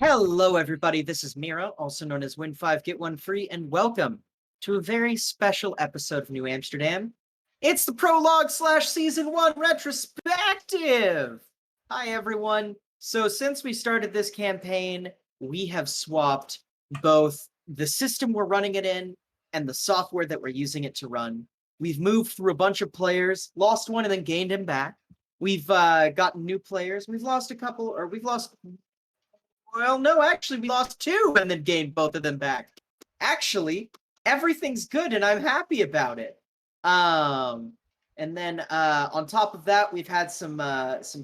Hello, everybody. This is Mira, also known as Win 5 Get 1 Free, and welcome to a very special episode of New Amsterdam. It's the Prologue / Season 1 Retrospective! Hi, everyone. So, since we started this campaign, we have swapped both the system we're running it in and the software that we're using it to run. We've moved through a bunch of players, lost one and then gained him back. We've gotten new players. We've lost a couple, or we've lost well, no, actually, we lost two and then gained both of them back. Actually, everything's good and I'm happy about it. And then on top of that, we've had some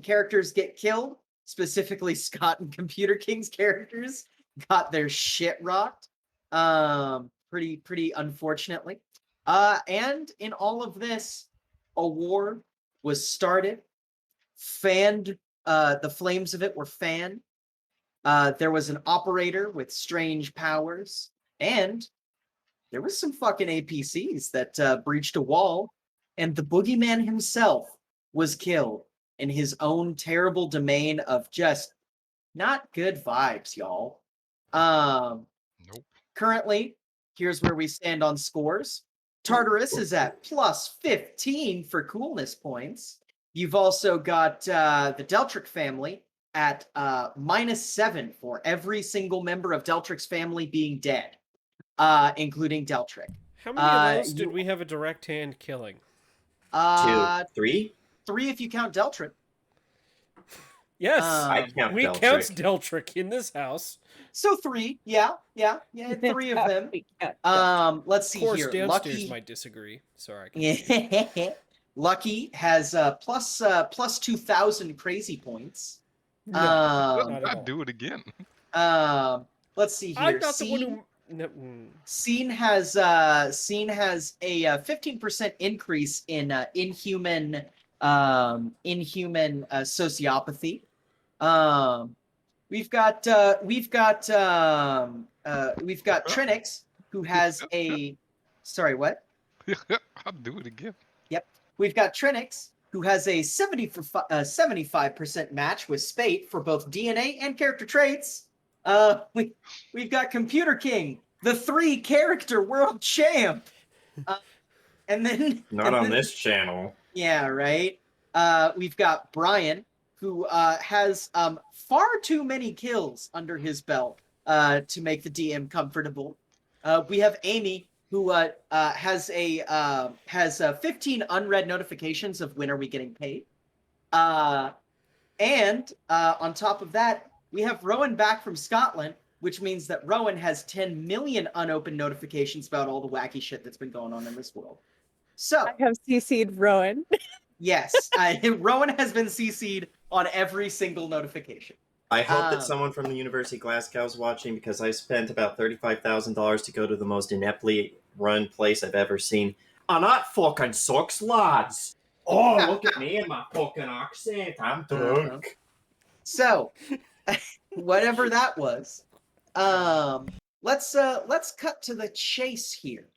characters get killed. Specifically, Scott and Computer King's characters got their shit rocked. Pretty unfortunately. And in all of this, a war was started. Fanned. The flames of it were fanned. There was an operator with strange powers, and there was some fucking APCs that breached a wall, and the boogeyman himself was killed in his own terrible domain of just not good vibes, y'all. Nope. Currently, here's where we stand on scores. Tartarus is at plus 15 for coolness points. You've also got the Deltric family at -7 for every single member of Deltric's family being dead, including Deltric. How many of those did we have a direct hand killing? Two, three? 3 if you count Deltric. Yes, I count we Deltric. counts Deltric in this house. So 3, yeah, 3 of them. Let's see Of course, here. downstairs Lucky might disagree. Sorry. I Lucky has plus 2,000 crazy points. No, not at I'd all. do it again. Let's see here. I'm not the one who. No, Scene has a 15% increase in inhuman sociopathy. We've got Trinix, who has a sorry, what? I'd do it again. Yep. We've got Trinix, who has a 75% match with Spate for both DNA and character traits. We've got Computer King, the 3-character world champ. And then Not on this channel. Yeah, right. We've got Brian, who has far too many kills under his belt to make the DM comfortable. We have Amy, who has 15 unread notifications of when are we getting paid. And on top of that, we have Rowan back from Scotland, which means that Rowan has 10 million unopened notifications about all the wacky shit that's been going on in this world. So I have CC'd Rowan. Yes, Rowan has been CC'd on every single notification. I hope that someone from the University of Glasgow is watching, because I spent about $35,000 to go to the most ineptly run place I've ever seen. And that fucking sucks, lads. Oh, look at me and my fucking accent. I'm drunk. So, whatever that was, let's cut to the chase here.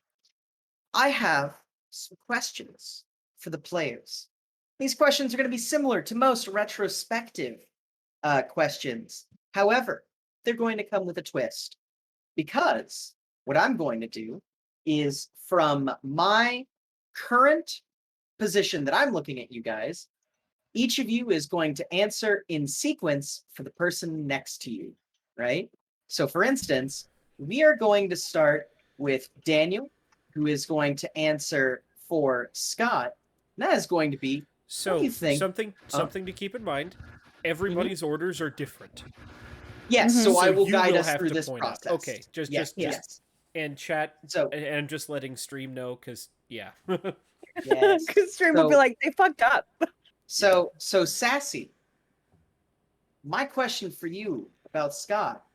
I have some questions for the players. These questions are going to be similar to most retrospective questions. However, they're going to come with a twist, because what I'm going to do is, from my current position that I'm looking at you guys, each of you is going to answer in sequence for the person next to you, right? So, for instance, we are going to start with Daniel, who is going to answer for Scott. And that is going to be, So what do you think? something to keep in mind. Everybody's orders are different. Yes, Mhm. so I So will you guide will us have through to this point out. process. Okay, just and chat. So, And I'm just letting stream know because yeah. yes. Because stream will be So- like, they fucked up. So Sassy, my question for you about Scott: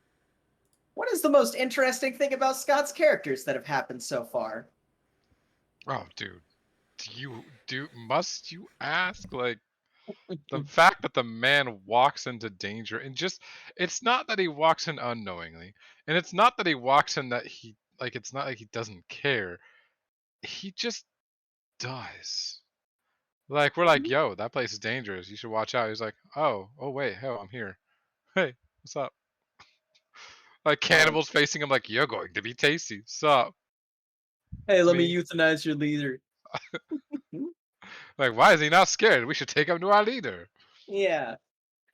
what is the most interesting thing about Scott's characters that have happened so far? Oh, dude. Must you ask? Like, the fact that the man walks into danger and just, it's not that he walks in unknowingly, and it's not that he walks in that it's not like he doesn't care. He just does. Like, we're like, yo, that place is dangerous. You should watch out. He's like, oh wait, hell, I'm here. Hey, what's up? Like cannibals facing him like, you're going to be tasty. Sup? Hey, let me Me. euthanize your leader. Like, why is he not scared? We should take him to our leader. Yeah.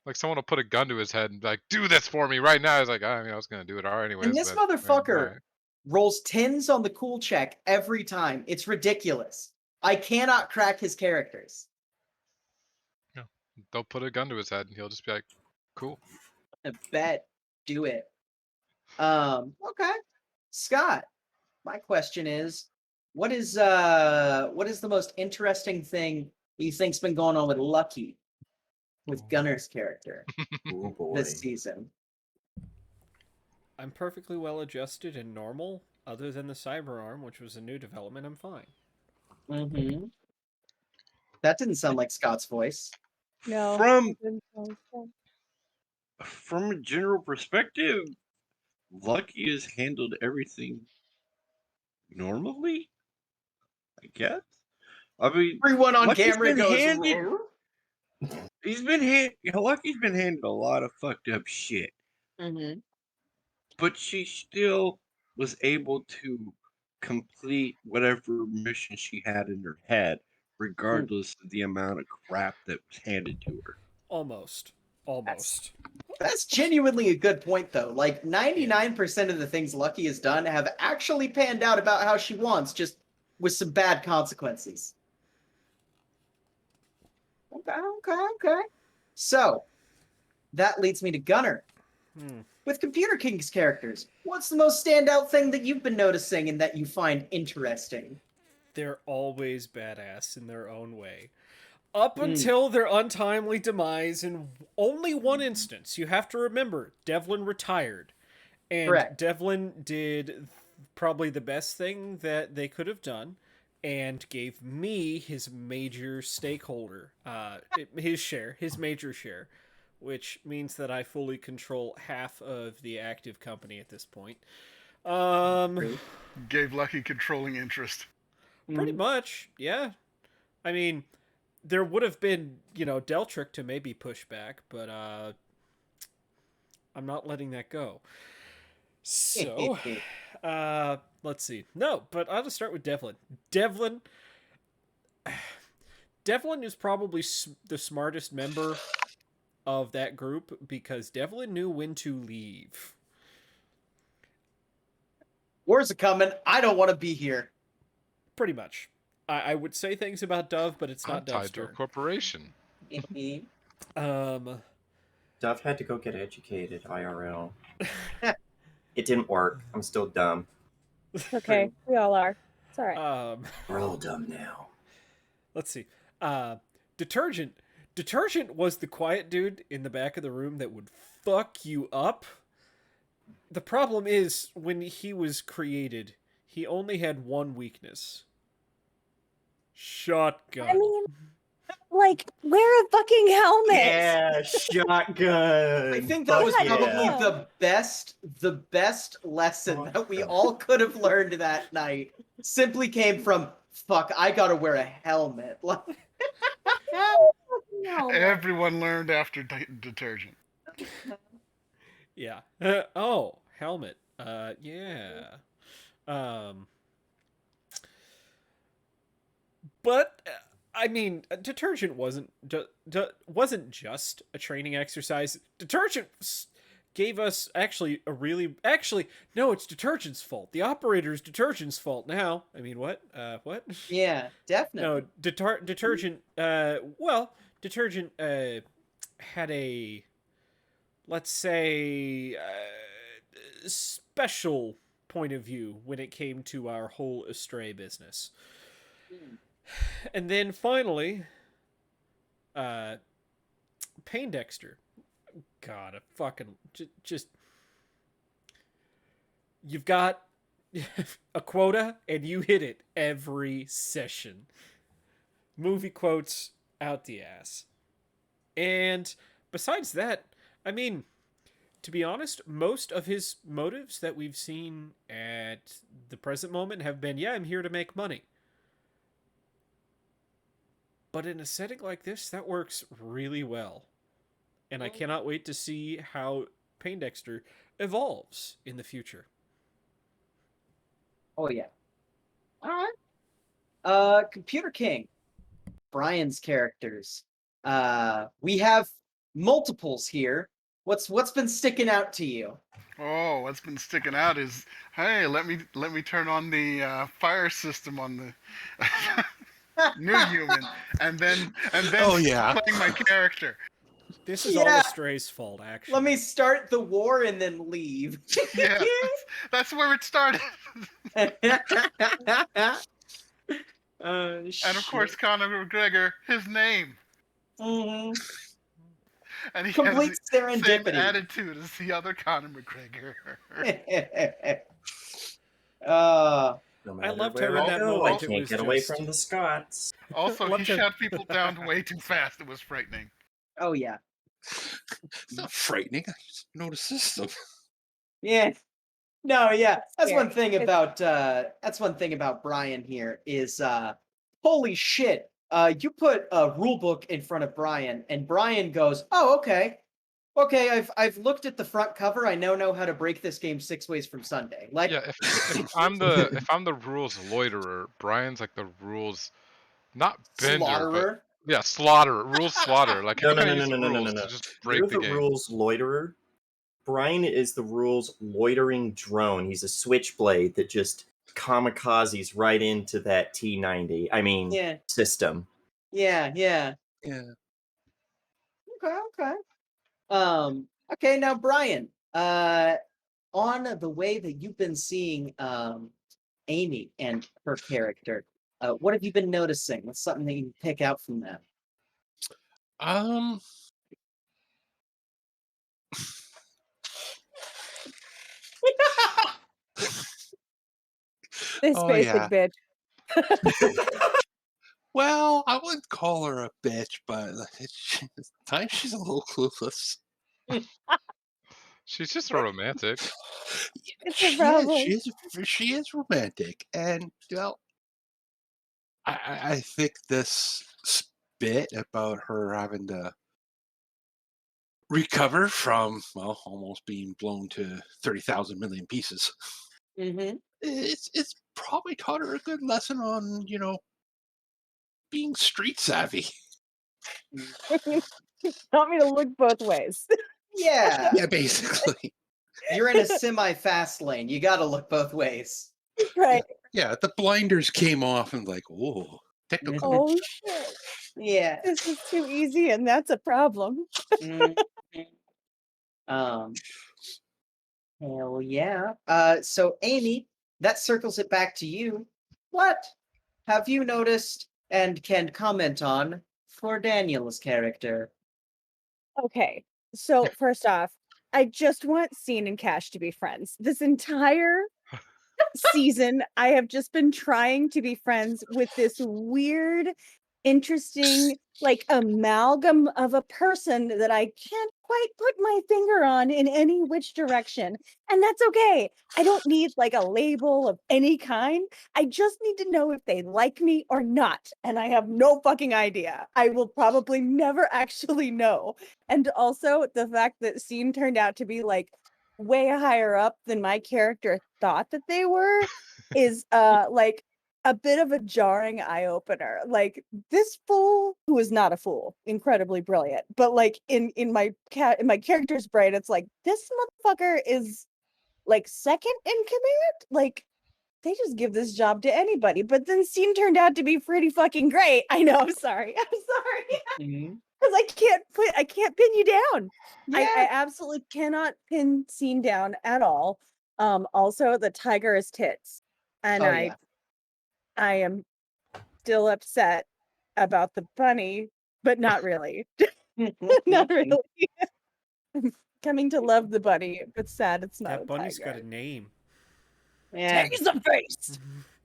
Like someone will put a gun to his head and be like, do this for me right now. He's like, I mean, I was gonna do it all anyways. And this but, motherfucker alright. rolls tens on the cool check every time. It's ridiculous. I cannot crack his characters. They'll put a gun to his head and he'll just be like, cool. I bet. Do it. Okay. Scott, my question is, what is the most interesting thing you think's been going on with Lucky, with Gunner's character Oh boy. this season? I'm perfectly well adjusted and normal, other than the cyber arm, which was a new development. I'm fine. Mm-hmm. That didn't sound like Scott's voice. No. From it didn't sound so. from a general perspective, Lucky has handled everything normally, I guess. I mean, Everyone on Lucky's camera been goes. handed. "Roar." Lucky's been handed a lot of fucked up shit, Mhm. but she still was able to complete whatever mission she had in her head, regardless of the amount of crap that was handed to her. Almost. Almost. That's genuinely a good point, though. Like 99% of the things Lucky has done have actually panned out about how she wants, just with some bad consequences. Okay. So that leads me to Gunner. Hmm. With Computer King's characters, what's the most standout thing that you've been noticing and that you find interesting? They're always badass in their own way. Up Mm. until their untimely demise in only one instance. You have to remember, Devlin retired. And Correct. Devlin did probably the best thing that they could have done and gave me his major stakeholder, his major share, which means that I fully control half of the active company at this point. Gave Lucky controlling interest. Pretty much, yeah. I mean, there would have been, Deltrick to maybe push back, but I'm not letting that go. So, let's see. No, but I'll just start with Devlin. Devlin is probably the smartest member of that group because Devlin knew when to leave. War's a coming. I don't want to be here. Pretty much. I would say things about Dove, but it's I'm not Dove's tied to a turn. corporation. Dove had to go get educated, IRL. It didn't work. I'm still dumb. Okay, we all are. It's all right. We're all dumb now. Let's see. Detergent. Detergent was the quiet dude in the back of the room that would fuck you up. The problem is, when he was created, he only had one weakness. Shotgun. I mean, like, wear a fucking helmet. Yeah, shotgun. I think that was Fuck probably yeah. the best lesson that we all could have learned that night. Simply came from, fuck, I gotta wear a helmet. No. Everyone learned after detergent. Yeah. Helmet. Yeah. But I mean, detergent wasn't just a training exercise. Detergent gave us no, it's detergent's fault. The operator's detergent's fault now. I mean, what? What? Yeah, definitely. No, detergent. Detergent had a, let's say, special point of view when it came to our whole Astray business. And then finally, Paindexter. God, a fucking just. You've got a quota, and you hit it every session. Movie quotes out the ass. And besides that, I mean, to be honest, most of his motives that we've seen at the present moment have been, yeah, I'm here to make money. But in a setting like this, that works really well. And I cannot wait to see how Paindexter evolves in the future. Oh yeah. All right. Computer King, Brian's characters. We have multiples here. What's been sticking out to you? Oh, what's been sticking out is, hey, let me turn on the fire system on the new human, and then Oh, yeah. playing my character. This is all Yeah. Estray's fault, actually. Let me start the war and then leave. Yeah, that's where it started. And of course, Conor McGregor, his name, Mhm. and he Complete has the same serendipity. attitude as the other Conor McGregor. uh, No I matter loved where her in I that go, moment. I It can't was get away just- from the Scots. Also, I he loved her- shot people down way too fast. It was frightening. oh yeah. It's not frightening. I just know the system. Yeah. No, yeah. That's one scary. thing about Brian here is holy shit. You put a rule book in front of Brian and Brian goes, "Oh, okay. Okay, I've looked at the front cover. I now know how to break this game 6 ways from Sunday." Like Yeah, if I'm the rules loiterer, Brian's like the rules not bender, but slaughterer. yeah, slaughter, rules slaughter. Like No, he's no, gonna no, use no, the no, no, no, rules no. to just You're break the the game. rules loiterer. Brian is the rules loitering drone. He's a switchblade that just kamikazes right into that T90. I mean, Yeah. system. Yeah, yeah. Yeah. Okay. Okay, now Brian, on the way that you've been seeing Amy and her character, what have you been noticing? What's something that you can pick out from that? Um. This Oh, basic yeah. bitch. Well, I wouldn't call her a bitch, but at times she's a little clueless. She's just a romantic. It's a problem. She is romantic, and well, I think this bit about her having to recover from almost being blown to 30,000 million pieces. Mm-hmm. It's probably taught her a good lesson on being street savvy. Want me to look both ways. Yeah, Yeah, basically. you're in a semi-fast lane. You got to look both ways. Right. Yeah, the blinders came off and like, oh, technical. Oh shit. Yeah. This is too easy and that's a problem. Mhm. Um. Hell yeah. So Amy, that circles it back to you. What have you noticed and can comment on for Daniel's character? Okay. So first off, I just want Scene and Cash to be friends. This entire season, I have just been trying to be friends with this weird, interesting, like amalgam of a person that I can't quite put my finger on in any which direction. And that's okay. I don't need like a label of any kind. I just need to know if they like me or not. And I have no fucking idea. I will probably never actually know. And also the fact that Scene turned out to be like way higher up than my character thought that they were is like a bit of a jarring eye opener. Like this fool who is not a fool, incredibly brilliant, but like in my character's brain, it's like this motherfucker is like second in command. Like they just give this job to anybody. But then Scene turned out to be pretty fucking great. I know. I'm sorry. Mhm. Because I can't pin you down. I Yeah. absolutely cannot pin Scene down at all. Also the tiger is tits. And Oh, I am still upset about the bunny, but not really. yeah. Not really. I'm coming to love the bunny, but sad it's not That a bunny's got tiger. a name. Yeah. Taserface!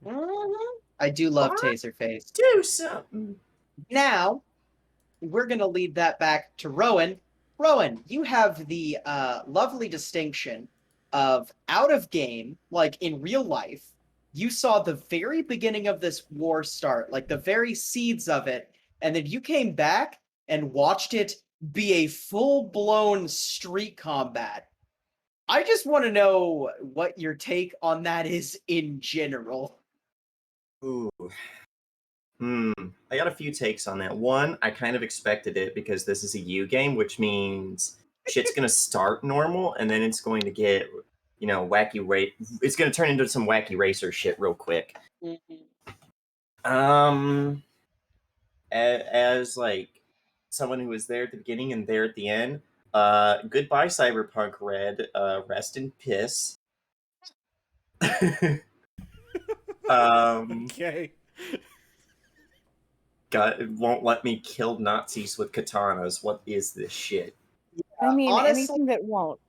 Mhm. I do love Taserface. Do something. Now, we're going to lead that back to Rowan. Rowan, you have the lovely distinction of out of game, like in real life, you saw the very beginning of this war start, like the very seeds of it, and then you came back and watched it be a full-blown street combat. I just want to know what your take on that is in general. Ooh. I got a few takes on that. One, I kind of expected it because this is a U game, which means shit's gonna start normal and then it's going to get, wacky it's gonna turn into some wacky racer shit real quick. As like someone who was there at the beginning and there at the end, goodbye Cyberpunk Red, rest in piss. Okay. God, it won't let me kill Nazis with katanas. What is this shit? I mean, honestly- anything that won't.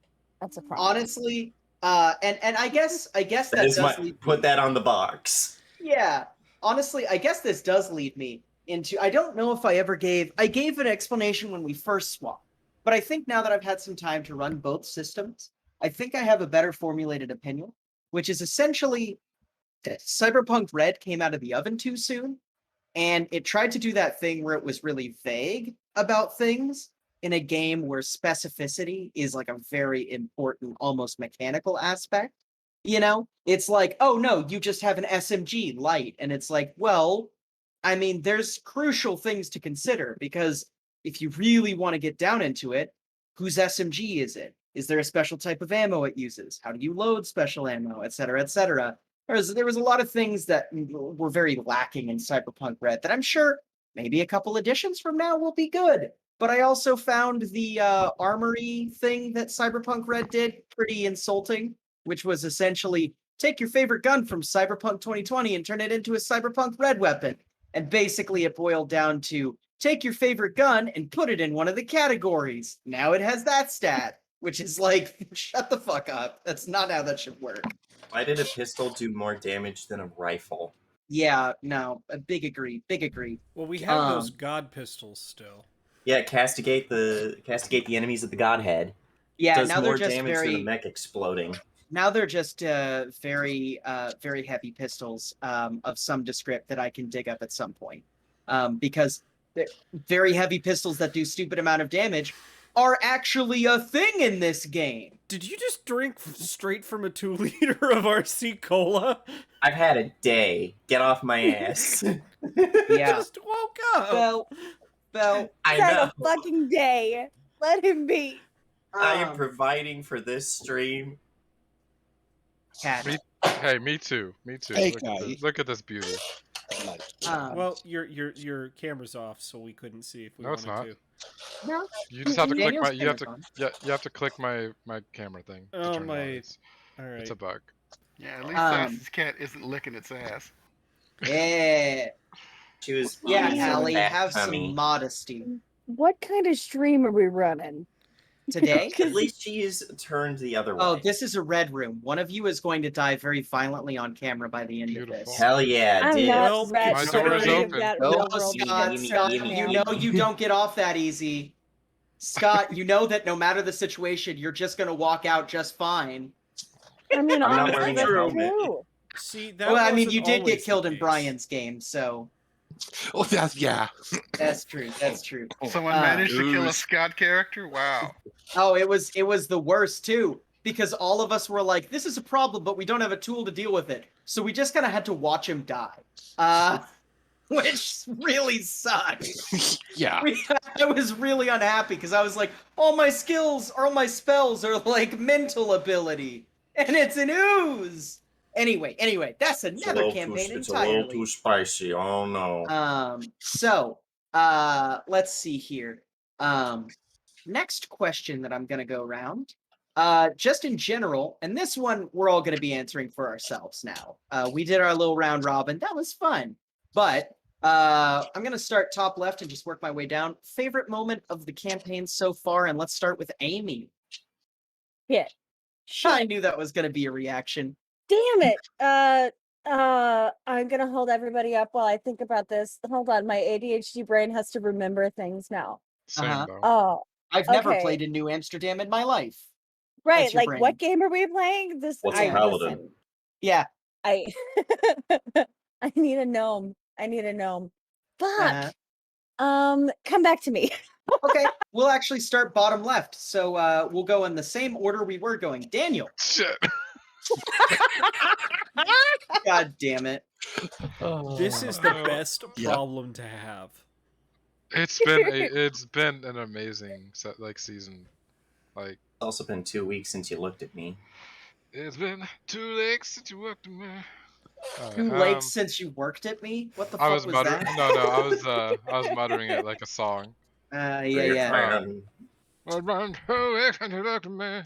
That's a problem. Honestly, and I guess that That is does my lead put that on the box. Yeah, honestly, I guess this does lead me into. I don't know if I gave an explanation when we first swapped, but I think now that I've had some time to run both systems, I think I have a better formulated opinion, which is essentially that Cyberpunk Red came out of the oven too soon, and it tried to do that thing where it was really vague about things in a game where specificity is like a very important, almost mechanical aspect. It's like, oh no, you just have an SMG light. And it's like, well, I mean, there's crucial things to consider because if you really want to get down into it, whose SMG is it? Is there a special type of ammo it uses? How do you load special ammo, et cetera, et cetera? There was a lot of things that were very lacking in Cyberpunk Red that I'm sure maybe a couple editions from now will be good. But I also found the armory thing that Cyberpunk Red did pretty insulting, which was essentially take your favorite gun from Cyberpunk 2020 and turn it into a Cyberpunk Red weapon. And basically it boiled down to take your favorite gun and put it in one of the categories. Now it has that stat, which is like, shut the fuck up. That's not how that should work. Why did a pistol do more damage than a rifle? Yeah, no, a big agree. Well, we have those god pistols still. Yeah, castigate the enemies of the Godhead. Yeah, Does now they're more just damage than a very. mech exploding. Now they're just very heavy pistols of some descript that I can dig up at some point, because very heavy pistols that do stupid amount of damage are actually a thing in this game. Did you just drink straight from a 2-liter of RC Cola? I've had a day. Get off my ass. Yeah. Just woke up. Well, I Had know. a fucking day. Let him be. I am providing for this stream. Cat. Me too. Hey, Look at this beauty. Well, your camera's off, so we couldn't see if we No, it's wanted to. No, You just have to click Daniel's my. You have to. camera's You have to click my camera thing. To Oh turn it on. my! All right. It's a bug. Yeah, at least Sass's cat isn't licking its ass. Yeah. She was Yeah, eating Allie, that have tummy. some modesty. What kind of stream are we running? Today? At least she's turned the other way. Oh, this is a red room. One of you is going to die very violently on camera by the end of Beautiful. this. Hell yeah, I'm dude. not Well, ready my for door is any of open. that Oh, real Oh, world Scott, gimme, Scott, gimme, you gimme. know you don't get off that easy. Scott, you know that no matter the situation, you're just going to walk out just fine. I mean, I'm not honestly, wearing a that's helmet. true. See, that Well, I mean, wasn't you did always get killed the in case. Brian's game, so Oh, yeah. that's true. That's true. Someone managed to kill a Ooze. Scott character? Wow. Oh, it was the worst too, because all of us were like, "This is a problem, but we don't have a tool to deal with it." So we just kind of had to watch him die, which really sucked. Yeah. I was really unhappy because I was like, all my skills, all my spells are like mental ability, and it's an ooze. Anyway, that's another campaign entirely. spicy. Oh no. So, let's see here. Next question that I'm gonna go around. Just in general, and this one we're all gonna be answering for ourselves now. We did our little round robin. That was fun. But I'm gonna start top left and just work my way down. Favorite moment of the campaign so far, and let's start with Amy. Shit. I knew that was gonna be a reaction. Damn it. I'm gonna hold everybody up while I think about this. Hold on, my ADHD brain has to remember things now. Same Uh-huh. though. Oh, I've never Okay. played in New Amsterdam in my life. right. What's your Like, brain? what game are we playing? This. What's I a paladin? listen. Yeah. I I need a gnome. I need a gnome. Fuck. Uh, Come back to me. Okay, we'll actually start bottom left. So we'll go in the same order we were going. Daniel. Shit. God damn it. This is the Oh. best Yep. problem to have. It's been an amazing season. Like, It's also been 2 weeks since you looked at me. it's been 2 weeks since you worked with me. Alright, Too late since you worked at me? What the I fuck was was muttering. that? No, I was muttering it like a song. Yeah. Around 2 weeks since you looked at me.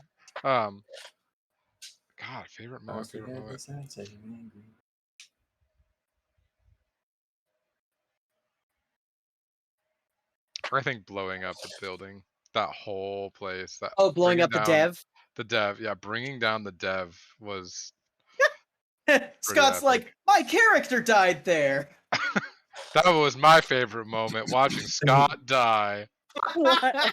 God, favorite moment. I think blowing up the building, that whole place. That Oh, blowing bringing up the down dev? The dev, yeah, bringing down the dev was Scott's epic. like, my character died there. that was my favorite moment, watching Scott die. What?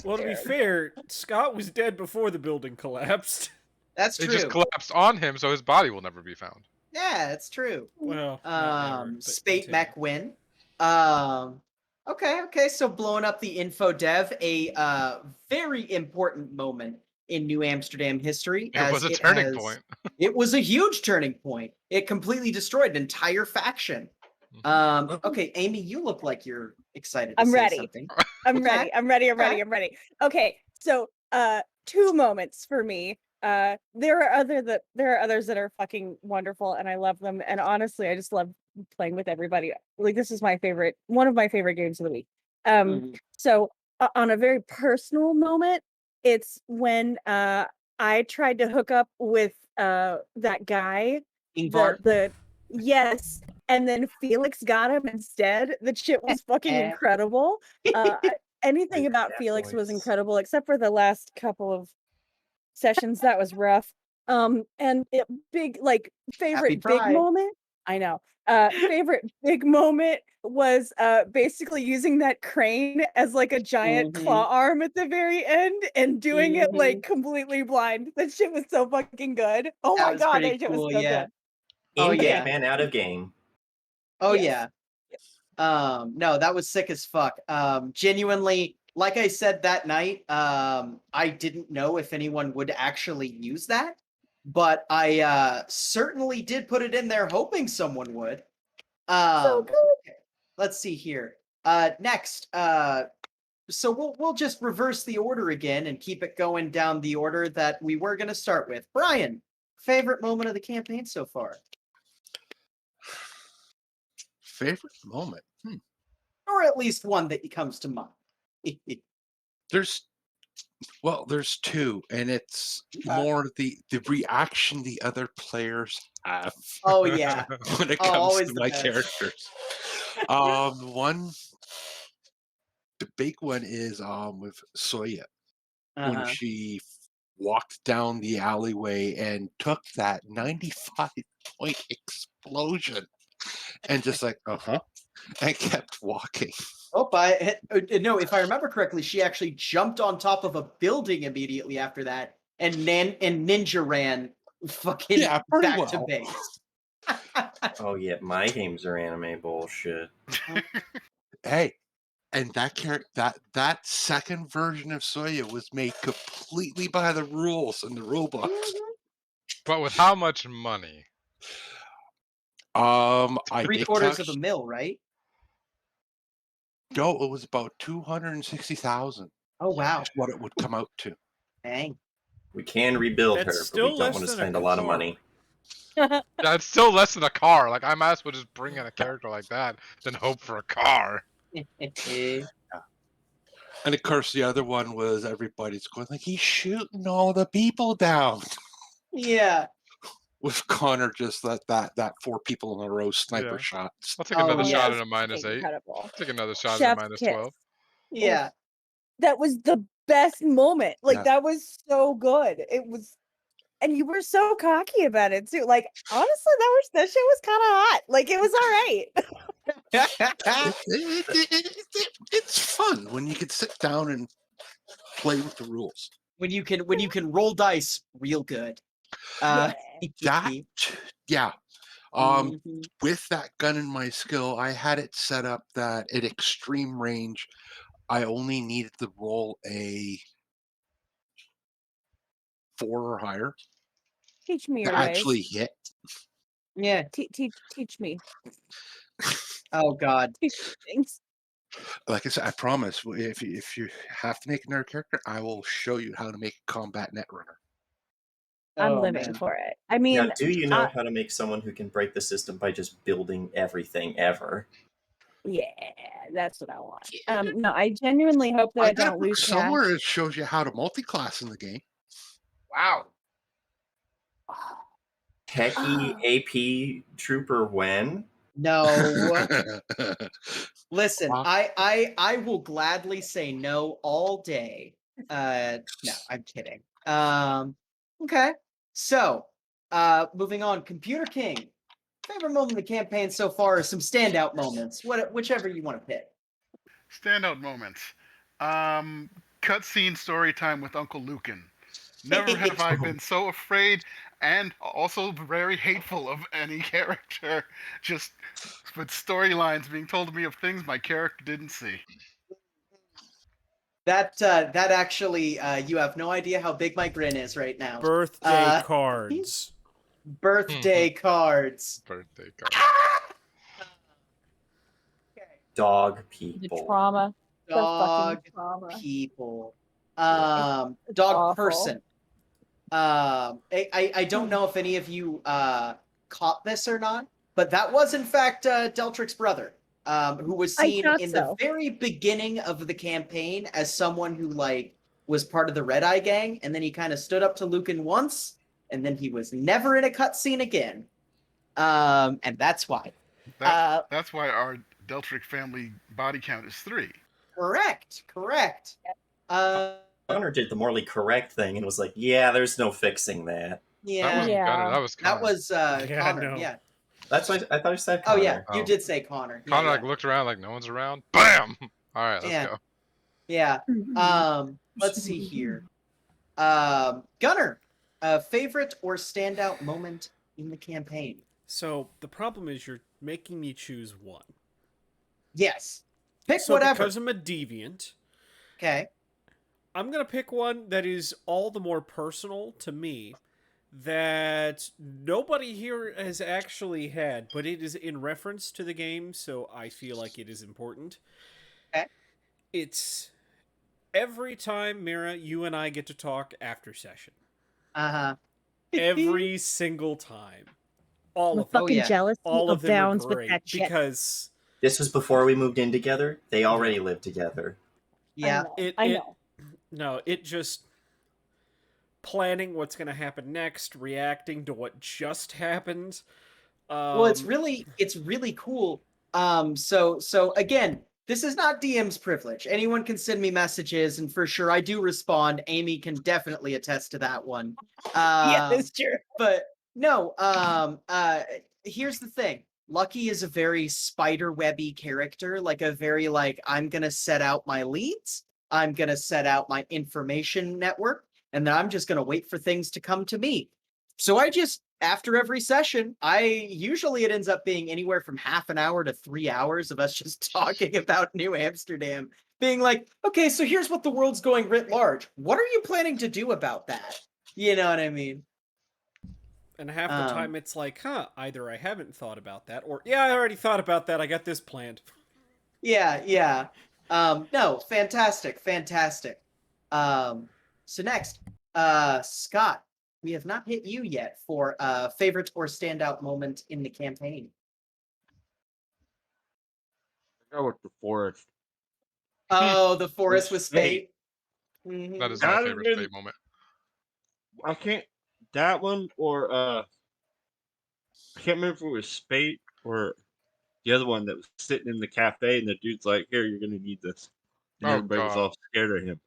Well, to be fair, Scott was dead before the building collapsed. That's It true. just collapsed on him, so his body will never be found. Yeah, that's true. Well, not never, but Spate continue. Mech win. Okay. So blowing up the info dev, a very important moment in New Amsterdam history. It was a turning point. It was a huge turning point. It completely destroyed an entire faction. Okay, Amy, you look like you're excited to I'm say ready. something. I'm Okay. ready. Okay, so 2 moments for me. There are others that are fucking wonderful and I love them. And honestly, I just love playing with everybody. Like this is one of my favorite games of the week. So on a very personal moment, it's when I tried to hook up with that guy. Ingvar? Yes, and then Felix got him instead. The shit was fucking incredible. Anything Big about cat Felix was voice. incredible, except for the last couple of sessions. That was rough. And favorite big Pride. moment. I know. Favorite big moment was basically using that crane as like a giant claw arm at the very end and doing it like completely blind. That shit was so fucking good. Oh That my was god, pretty that shit was cool, so yeah. good. Oh, In yeah. game and out of game. Oh Yes. yeah. No, that was sick as fuck. Genuinely, like I said that night, I didn't know if anyone would actually use that, but I certainly did put it in there hoping someone would. So good. Okay, let's see here. Next, so we'll just reverse the order again and keep it going down the order that we were gonna start with. Brian, favorite moment of the campaign so far? Favorite moment? Or at least one that comes to mind. There's two, and it's Okay. more the reaction the other players have Oh yeah. when it Oh, comes always to the my best. characters. The big one is with Soya when Uh-huh. she walked down the alleyway and took that 95-point explosion and just like and kept walking. Oh, no, if I remember correctly, she actually jumped on top of a building immediately after that, and ninja ran fucking Yeah, pretty back to well. base. Oh yeah, my games are anime bullshit. Hey, and that second version of Soya was made completely by the rules in the rule books. But with how much money? I did $750,000 of a mil, right? No, it was about 260,000. Oh wow. That's what it would come out to. Dang. We can rebuild That's her, but we still don't less want to than a spend a lot of car. money. Yeah, it's still less than a car. Like, I might as well just bring in a character like that than hope for a car. And of course, the other one was everybody's going like, he's shooting all the people down. Yeah. With Connor just that 4 people in a row sniper Yeah. shots. I'll take Oh, another yeah. shot That's at a -8. incredible. Take another shot at a Chef's -12. kiss. Yeah. That was the best moment. Like Yeah. that was so good. It was, and you were so cocky about it too. Like honestly, that shit was kind of hot. Like it was all right. It's fun when you can sit down and play with the rules. when you can roll dice real good. Yeah. Mhm. With that gun in my skill, I had it set up that at extreme range, I only needed to roll a 4 or higher Teach me to your ways. actually hit. Yeah. Teach me. Oh God. Teach me things. Like I said, I promise, if you have to make another character, I will show you how to make a combat netrunner. I'm Oh, living man. for it. I mean, Now, do you know how to make someone who can break the system by just building everything ever? yeah, that's what I want. No, I genuinely hope that I I got a don't book lose somewhere cash. that shows you how to multi-class in the game. Wow. Techie AP Trooper when? No. Listen, Wow. I will gladly say no all day. No, I'm kidding. Okay. So, moving on. Computer King. Favorite moment of the campaign so far is some standout moments. Whichever you want to pick. Standout moments. Cutscene story time with Uncle Lucan. Never have I been so afraid and also very hateful of any character. Just with storylines being told to me of things my character didn't see. That actually, you have no idea how big my grin is right now. Birthday cards. Birthday cards. Birthday card. Okay. Dog The people. trauma. The Dog fucking trauma. people. It's Dog awful. person. I don't know if any of you caught this or not, but that was in fact Deltric's brother, who was I seen thought in the so. very beginning of the campaign as someone who like was part of the Red Eye gang, and then he kind of stood up to Lucan once, and then he was never in a cutscene again. And that's why. That's why our Deltric family body count is 3. Correct. Connor did the morally correct thing and was like, "Yeah, there's no fixing that." That Yeah, wasn't Gunner. Yeah. That was Connor. that was Yeah, Connor. no. Yeah. That's why I thought I said Oh Connor. yeah, you Oh. did say Connor. Yeah, Connor yeah. like looked around like no one's around. Bam! All right, let's Yeah. go. Yeah. Let's see here. Gunner, favorite or standout moment in the campaign? So the problem is you're making me choose one. Yes. Pick So whatever. because I'm a deviant, Okay. I'm gonna pick one that is all the more personal to me, that nobody here has actually had, but it is in reference to the game, so I feel like it is important. Okay. It's every time, Mira, you and I get to talk after session. Uh-huh. Every single time. All I'm of them. fucking yeah. jealous All of of them are bounds with great that shit. because This was before we moved in together. They already lived together. Yeah. I know. No, it just planning what's going to happen next, reacting to what just happened. Well, it's really cool. So again, this is not DM's privilege. Anyone can send me messages, and for sure I do respond. Amy can definitely attest to that one. Yeah, that's true. But no, here's the thing. Lucky is a very spider webby character, like a very like I'm gonna set out my leads, I'm gonna set out my information network, and then I'm just gonna wait for things to come to me. So I just after every session, usually it ends up being anywhere from half an hour to 3 hours of us just talking about New Amsterdam, being like, okay, so here's what the world's going writ large. What are you planning to do about that? You know what I mean? And half the time it's like, either I haven't thought about that, or yeah, I already thought about that. I got this planned. Yeah. No, fantastic. So next, Scott, we have not hit you yet for favorite or standout moment in the campaign. Go with the forest. Oh, the forest with Spate. Spate. Mhm. That is my Not favorite even- state moment. I can't. That one or I can't remember if it was Spate or the other one that was sitting in the cafe, and the dude's like, "Here, you're gonna need this," and Oh, everybody was God. all scared of him.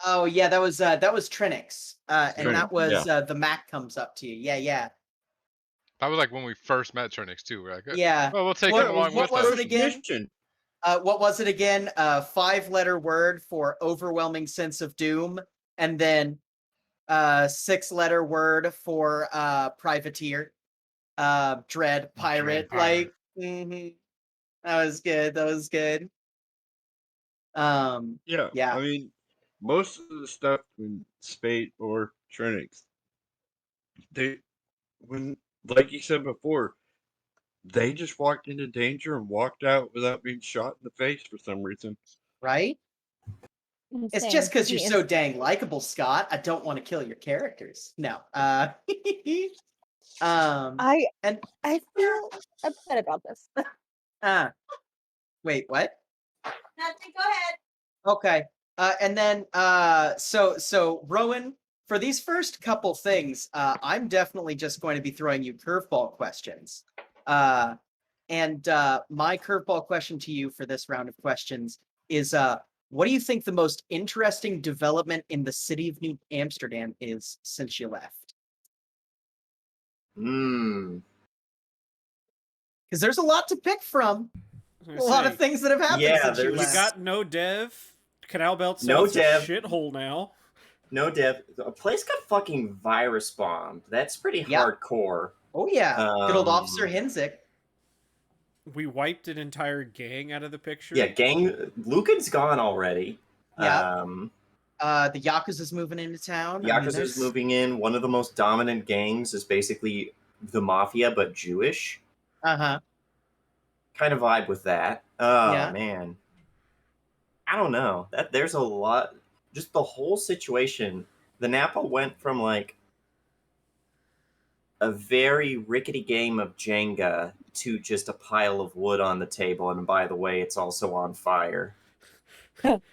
Oh yeah, that was Trinix, and Trinix, that was yeah. the Mac comes up to you. Yeah. That was like when we first met Trinix too. We're like, Yeah. well, we'll take What- him along what with was us. it again? Mission. What was it again? 5-letter word for overwhelming sense of doom, and then 6-letter word for privateer, dread pirate. Dread pirate. Like, that was good. Yeah, Yeah. I mean, most of the stuff in Spade or Trinix, they, when, like you said before, they just walked into danger and walked out without being shot in the face for some reason. Right? It's Insane. just because you're The so ins- dang likable, Scott. I don't want to kill your characters. No. I and I feel upset about this. wait, what? Nothing. Go ahead. Okay. And then so Rowan, for these first couple things, I'm definitely just going to be throwing you curveball questions. And my curveball question to you for this round of questions is what do you think the most interesting development in the city of New Amsterdam is since you left? Hmm. Because there's a lot to pick from. I A was lot gonna of things that have happened Yeah, since you there's- say, left. you got no dev. Canal Belt No South's a dev. shithole now. No dev. A place got fucking virus bombed. That's pretty Yep. hardcore. Oh yeah, good old Um, Officer Hinzik. We wiped an entire gang out of the picture. Yeah, gang. Lucan's gone already. Yeah. The Yakuza's moving into town. I mean, Yakuza's there's- moving in. One of the most dominant gangs is basically the mafia, but Jewish. Uh-huh. Kind of vibe with that. Oh Yeah. man, I don't know. There's a lot. Just the whole situation. The Napa went from like a very rickety game of Jenga to just a pile of wood on the table. And by the way, it's also on fire.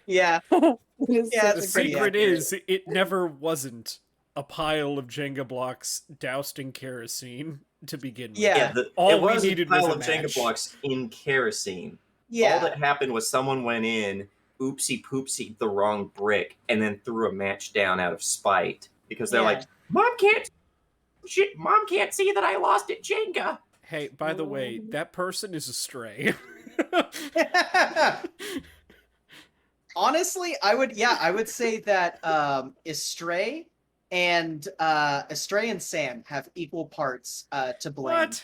Yeah. It is Yeah, The it's pretty secret accurate. is, it never wasn't a pile of Jenga blocks doused in kerosene to begin with. Yeah. All it we was needed a pile was a of Jenga match. blocks in kerosene. Yeah. All that happened was someone went in, oopsie poopsie the wrong brick, and then threw a match down out of spite because they're Yeah. like, Mom can't see that I lost at Jenga. Hey, by the way, that person is a stray. Honestly, I would say that Estray and Sam have equal parts to blame. What?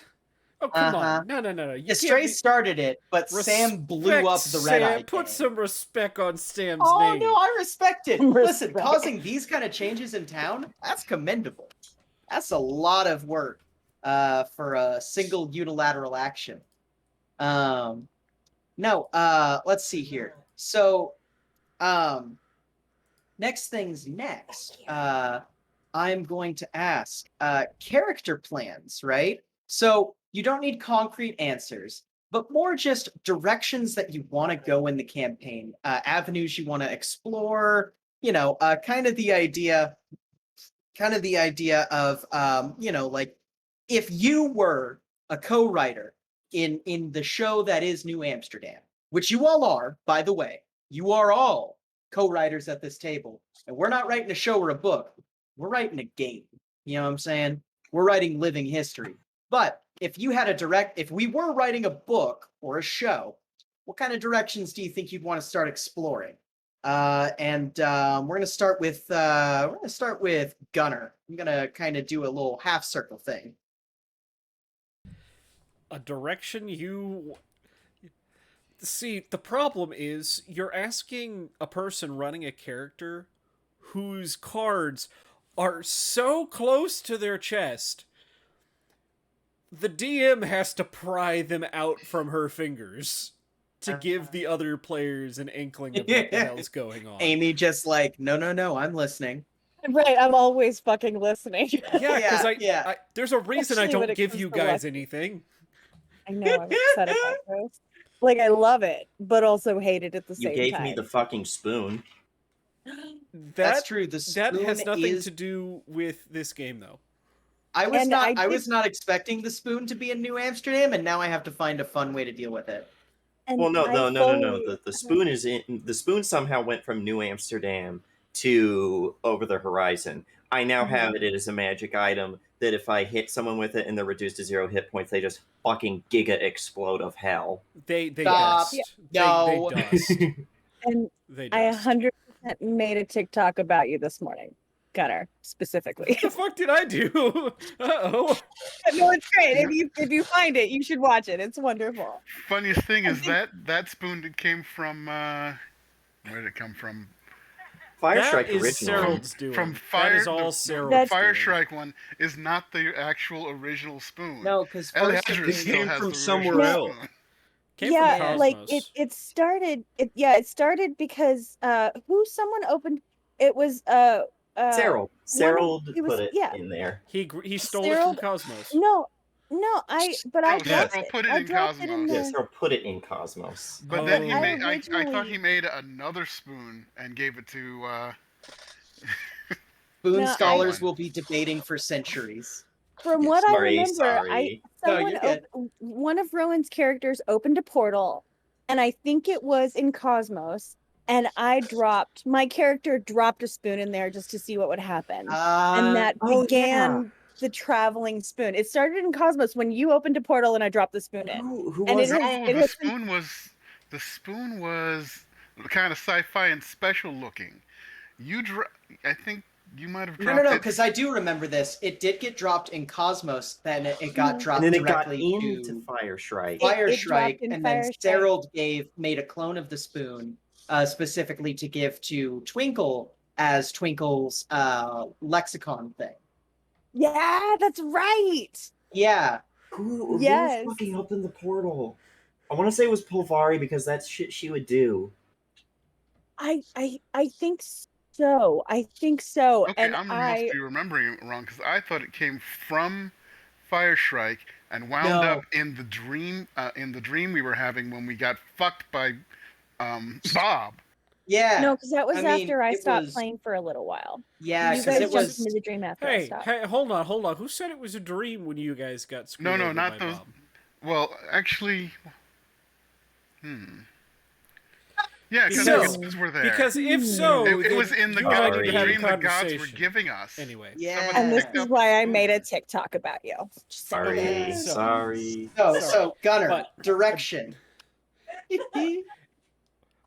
Oh, come Uh-huh. on. No. You Estray can't started it, but Sam blew up the Red Eye. Put Gang. some respect on Sam's Oh name. no, I respect it. Listen, Respect. causing these kind of changes in town, that's commendable. That's a lot of work for a single unilateral action. Let's see here. So next things next. I'm going to ask character plans, right? So you don't need concrete answers, but more just directions that you want to go in the campaign, avenues you want to explore, kind of the idea of like if you were a co-writer in the show that is New Amsterdam, which you all are, by the way. You are all co-writers at this table, and we're not writing a show or a book. We're writing a game. You know what I'm saying? We're writing living history. But if we were writing a book or a show, what kind of directions do you think you'd want to start exploring? We're gonna start with Gunner. I'm gonna kind of do a little half circle thing. A direction you... See, the problem is you're asking a person running a character whose cards are so close to their chest, the DM has to pry them out from her fingers to give the other players an inkling of what the hell's going on. Amy just like, no, I'm listening. Right, I'm always fucking listening. Yeah, because Yeah. there's a reason I Especially when don't it give comes you to guys luck. anything. I know, I'm upset about this. Like, I love it, but also hate it at the You same gave time. me the fucking spoon. That's true. The That has spoon nothing is- to do with this game, though. I was And not. I I did- was not expecting the spoon to be in New Amsterdam, and now I have to find a fun way to deal with it. And Well, no. I fully- The spoon is in. The spoon somehow went from New Amsterdam to Over the Horizon. I now have it as a magic item that if I hit someone with it and they're reduced to 0 hit points, they just fucking giga explode of hell. They Stop. dust. No. They dust. And They I dust. 100% made a TikTok about you this morning. Gunner, specifically. What the fuck did I do? Uh-oh. No, it's great. If you find it, you should watch it. It's wonderful. Funniest thing is that spoon that came from Where did it come from? Fire That Strike is originally. Cyril's doing. From That Fire, is all the Cyril's Fire doing. Strike one is not the actual original spoon. No, because Eleazar It still came has from the somewhere original else. spoon. Came yeah, from like Cosmos. it started. It started because someone opened. It was Cyril. Cyril it was put it yeah. in there. He stole it Cyril. from Cosmos. No, but I No, dropped Cyril it. put it I in dropped it in Cosmos. Yeah, the. Cyril put it in Cosmos. But then he Oh. made. I thought originally- he made another spoon and gave it to. Spoon No, scholars I- will be debating for centuries. From Yeah, what I sorry, remember, sorry. No, someone you're good. one of Rowan's characters opened a portal, and I think it was in Cosmos. And my character dropped a spoon in there just to see what would happen, and that Oh, began the traveling spoon. It started in Cosmos when you opened a portal and I dropped the spoon in. Who And was it it? has- No, it the has spoon was kind of sci-fi and special looking. I think you might have dropped No, it. because I do remember this. It did get dropped in Cosmos, then it got Mhm. dropped And then it got directly into to Fire Strike. Fire It dropped Strike, in and Fire then Strike. Cyril made a clone of the spoon, specifically to give to Twinkle as Twinkle's lexicon thing. Yeah, that's right. Yeah, Who Yes. fucking opened the portal? I want to say it was Polvari because that's shit she would do. I think so. I think so. Okay, And I must be remembering it wrong because I thought it came from Fire Strike and wound No. up in the dream. In the dream we were having when we got fucked by Bob. yeah. no, because that was I mean, after I it stopped was- playing for a little while. Yeah, You because guys it jumped was. into the dream after I Hey, stopped. hold on. Who said it was a dream when you guys got screwed No, over not by those. Bob? Well, actually, yeah, because So- the gods were there. Because if so, it then was in the you and I god, need to the have a dream the gods were conversation. giving us. Anyway. Yeah. Somebody And this picked is up why the I made a spoon. TikTok about you. Just Sorry, saying. So- sorry. So Gunner, But- direction.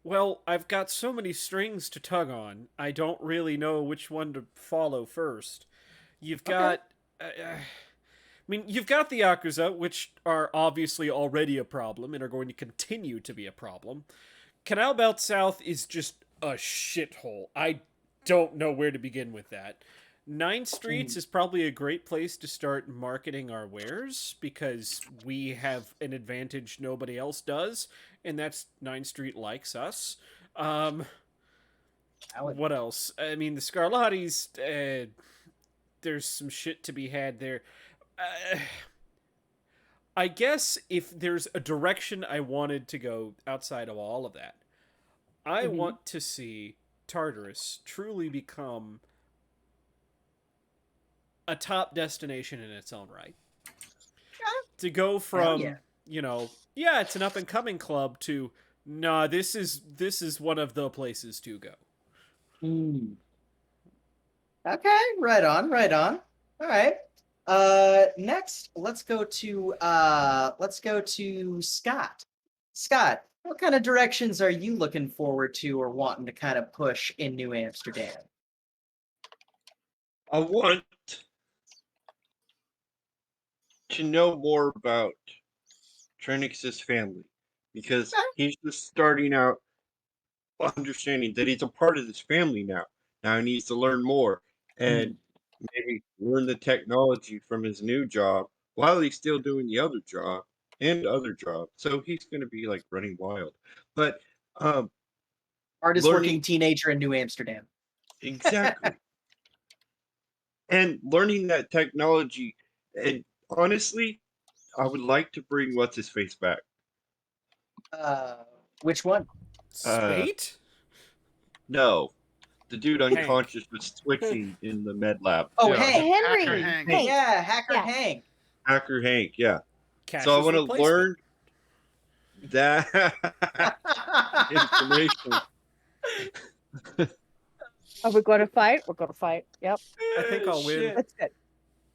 Well, I've got so many strings to tug on, I don't really know which one to follow first. You've got... you've got the Yakuza, which are obviously already a problem and are going to continue to be a problem. Canal Belt South is just a shithole. I don't know where to begin with that. 9 Streets is probably a great place to start marketing our wares because we have an advantage nobody else does, and that's 9 Street likes us. What else? I mean, the Scarlattis, there's some shit to be had there. I guess if there's a direction I wanted to go outside of all of that, I want to see Tartarus truly become a top destination in its own right. To go from, it's an up and coming club to, nah, this is one of the places to go. Okay, right on. All right. Next, let's go to Scott. Scott, what kind of directions are you looking forward to or wanting to kind of push in New Amsterdam? I want to know more about Trenix's family because he's just starting out understanding that he's a part of this family now. Now he needs to learn more and maybe learn the technology from his new job while he's still doing the other job and other jobs. So he's going to be like running wild. But Hardest learning- working teenager in New Amsterdam. exactly. And learning that technology, and honestly, I would like to bring what's his face back. Which one? Spate? No, the dude unconscious was switching in the med lab. Oh, Yeah, Hank. Henry. Hacker Hank. Hank. Yeah, Hacker Yeah. Hank. Hacker Hank, yeah. Cash's So I want to replacement. learn that information. Are we going to fight? We're going to fight. Yep. I think I'll win. That's good.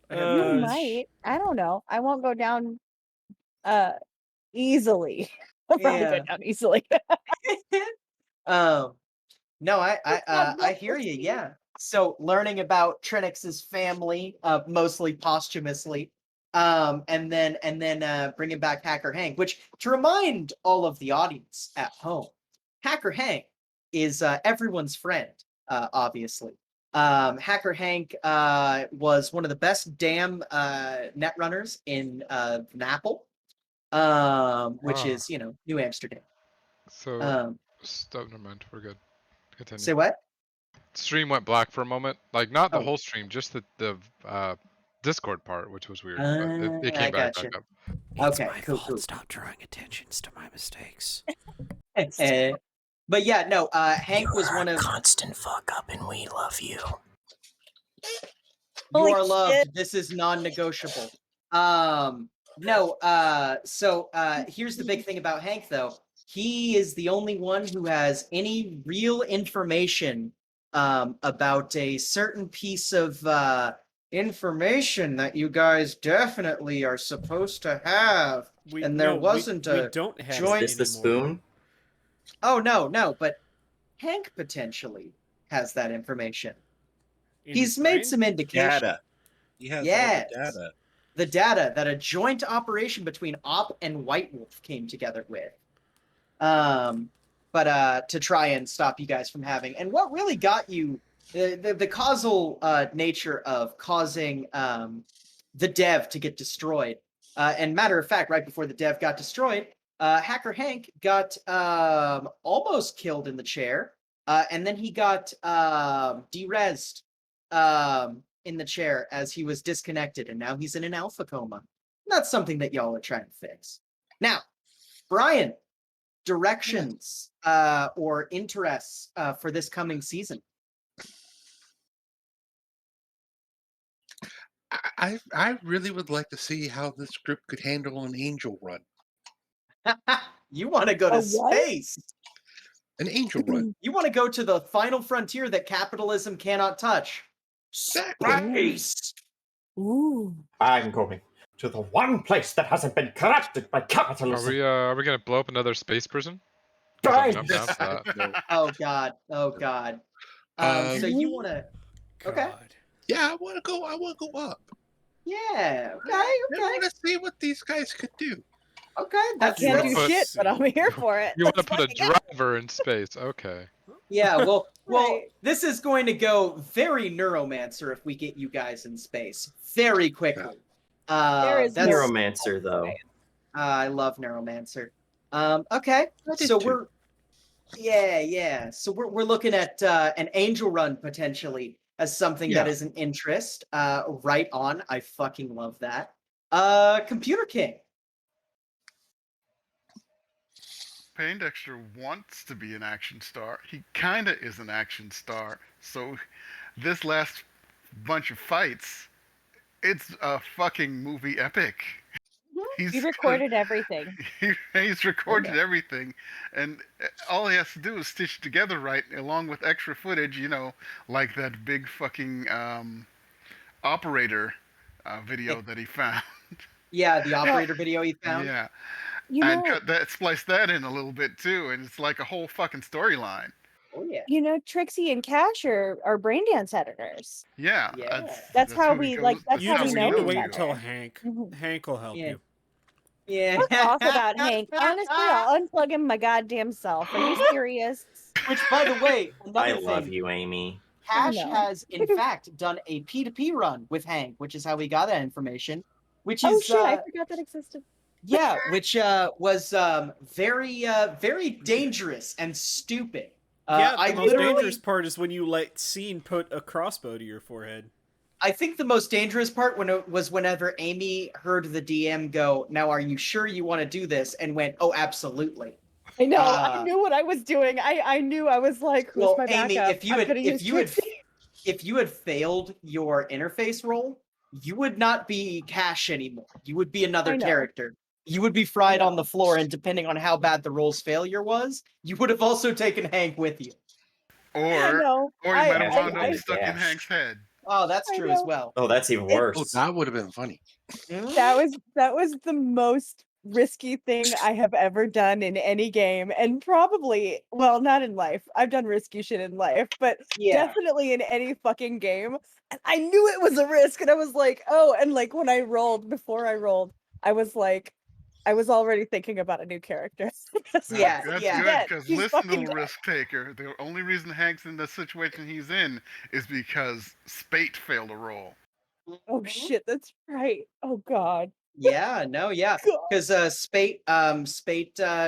I have You the- might. I don't know. I won't go down easily. I'll probably go Yeah. down easily. No, I not hear you. foreseen. Yeah. So learning about Trinix's family, mostly posthumously, and then bringing back Hacker Hank. Which, to remind all of the audience at home, Hacker Hank is everyone's friend, obviously. Hacker Hank was one of the best damn net runners in Napple, which is, New Amsterdam. So, never mind. We're good. Continue. Say what? Stream went black for a moment. Like, not the Oh. whole stream, just the Discord part, which was weird. But it I came back gotcha. up. It's Okay, my cool, fault. cool. Stop drawing attentions to my mistakes. But yeah, no, Hank was one of constant fuck up, and we love you. You Holy are loved. shit. This is non-negotiable. No, so here's the big thing about Hank, though. He is the only one who has any real information about a certain piece of information that you guys definitely are supposed to have. And there wasn't we a don't have joint- Is this the anymore. spoon? Oh, no, but Hank potentially has that information. In He's his made brain? some indication. Data. He has Yes. all the data. The data that a joint operation between Op and White Wolf came together with. But to try and stop you guys from having. And what really got you, the causal nature of causing the dev to get destroyed. And matter of fact, right before the dev got destroyed, Hacker Hank got almost killed in the chair. And then he got de-rezzed in the chair as he was disconnected. And now he's in an alpha coma. That's something that y'all are trying to fix. Now, Brian, directions or interests for this coming season? I really would like to see how this group could handle an angel run. You want to go to A what? space. An angel run. You want to go to the final frontier that capitalism cannot touch. Space. Ooh. I'm going to the one place that hasn't been corrupted by Are capitalism. we gonna blow up another space prison? 'Cause I'm Guys! down for that. No. Oh God. So you want to? Okay. God. Yeah, I want to go up. Yeah. Okay. I want to see what these guys could do. Okay. I That's can't You do wanna shit, but I'm here for it. You want to Let's put a fucking go. driver in space? Okay. Yeah, well, Right. this is going to go very Neuromancer if we get you guys in space very quickly. There is that's Neuromancer, though. I love Neuromancer. Okay, I did so too. So we're looking at an angel run potentially as something that Yeah. is an interest. Right on. I fucking love that. Computer King. Poindexter wants to be an action star. He kinda is an action star. So this last bunch of fights, it's a fucking movie epic. He recorded everything. He's recorded everything, and all he has to do is stitch together right, along with extra footage. Like that big fucking operator video that he found. Yeah, the operator video he found. Yeah, You and know, splice that in a little bit too, and it's like a whole fucking storyline. Oh yeah. Trixie and Cash are brain dance editors. Yeah, Yeah. That's how who we he like. goes- That's You how just we need know to each wait other. until Hank. Mhm. Hank will help Yeah. you. Yeah. Fuck off about Hank. Honestly, I'll unplug him my goddamn self. Are you serious? Which, by the way, I another love thing, you, Amy. Cash I know. has in fact done a P2P run with Hank, which is how we got that information. Which Oh is shit! I forgot that existed. yeah, which was very dangerous and stupid. Yeah, I the most literally, dangerous part is when you let Scene put a crossbow to your forehead. I think the most dangerous part was whenever Amy heard the DM go, "Now, are you sure you want to do this?" and went, "Oh, absolutely." I know. I knew what I was doing. I knew. I was like, "Who's my Amy, backup?" if you had failed your interface roll, you would not be Cash anymore. You would be another I know. character. You would be fried on the floor, and depending on how bad the roll's failure was, you would have also taken Hank with you. I Or know. you might have wound I- up stuck in I- Hank's head. Oh, that's I true as know. well. Oh, that's even Oh, worse. that would have been funny. That was the most risky thing I have ever done in any game, and probably, well, not in life. I've done risky shit in life, but Yeah. definitely in any fucking game. And I knew it was a risk, and I was like, oh, and like when I rolled, before I rolled, I was like, I was already thinking about a new character. Yeah, That's yeah. good, because She's listen, fucking little dead. risk taker. The only reason Hank's in the situation he's in is because Spate failed a roll. Oh shit, that's right. Oh god. Yeah, no, yeah. God. Because Spate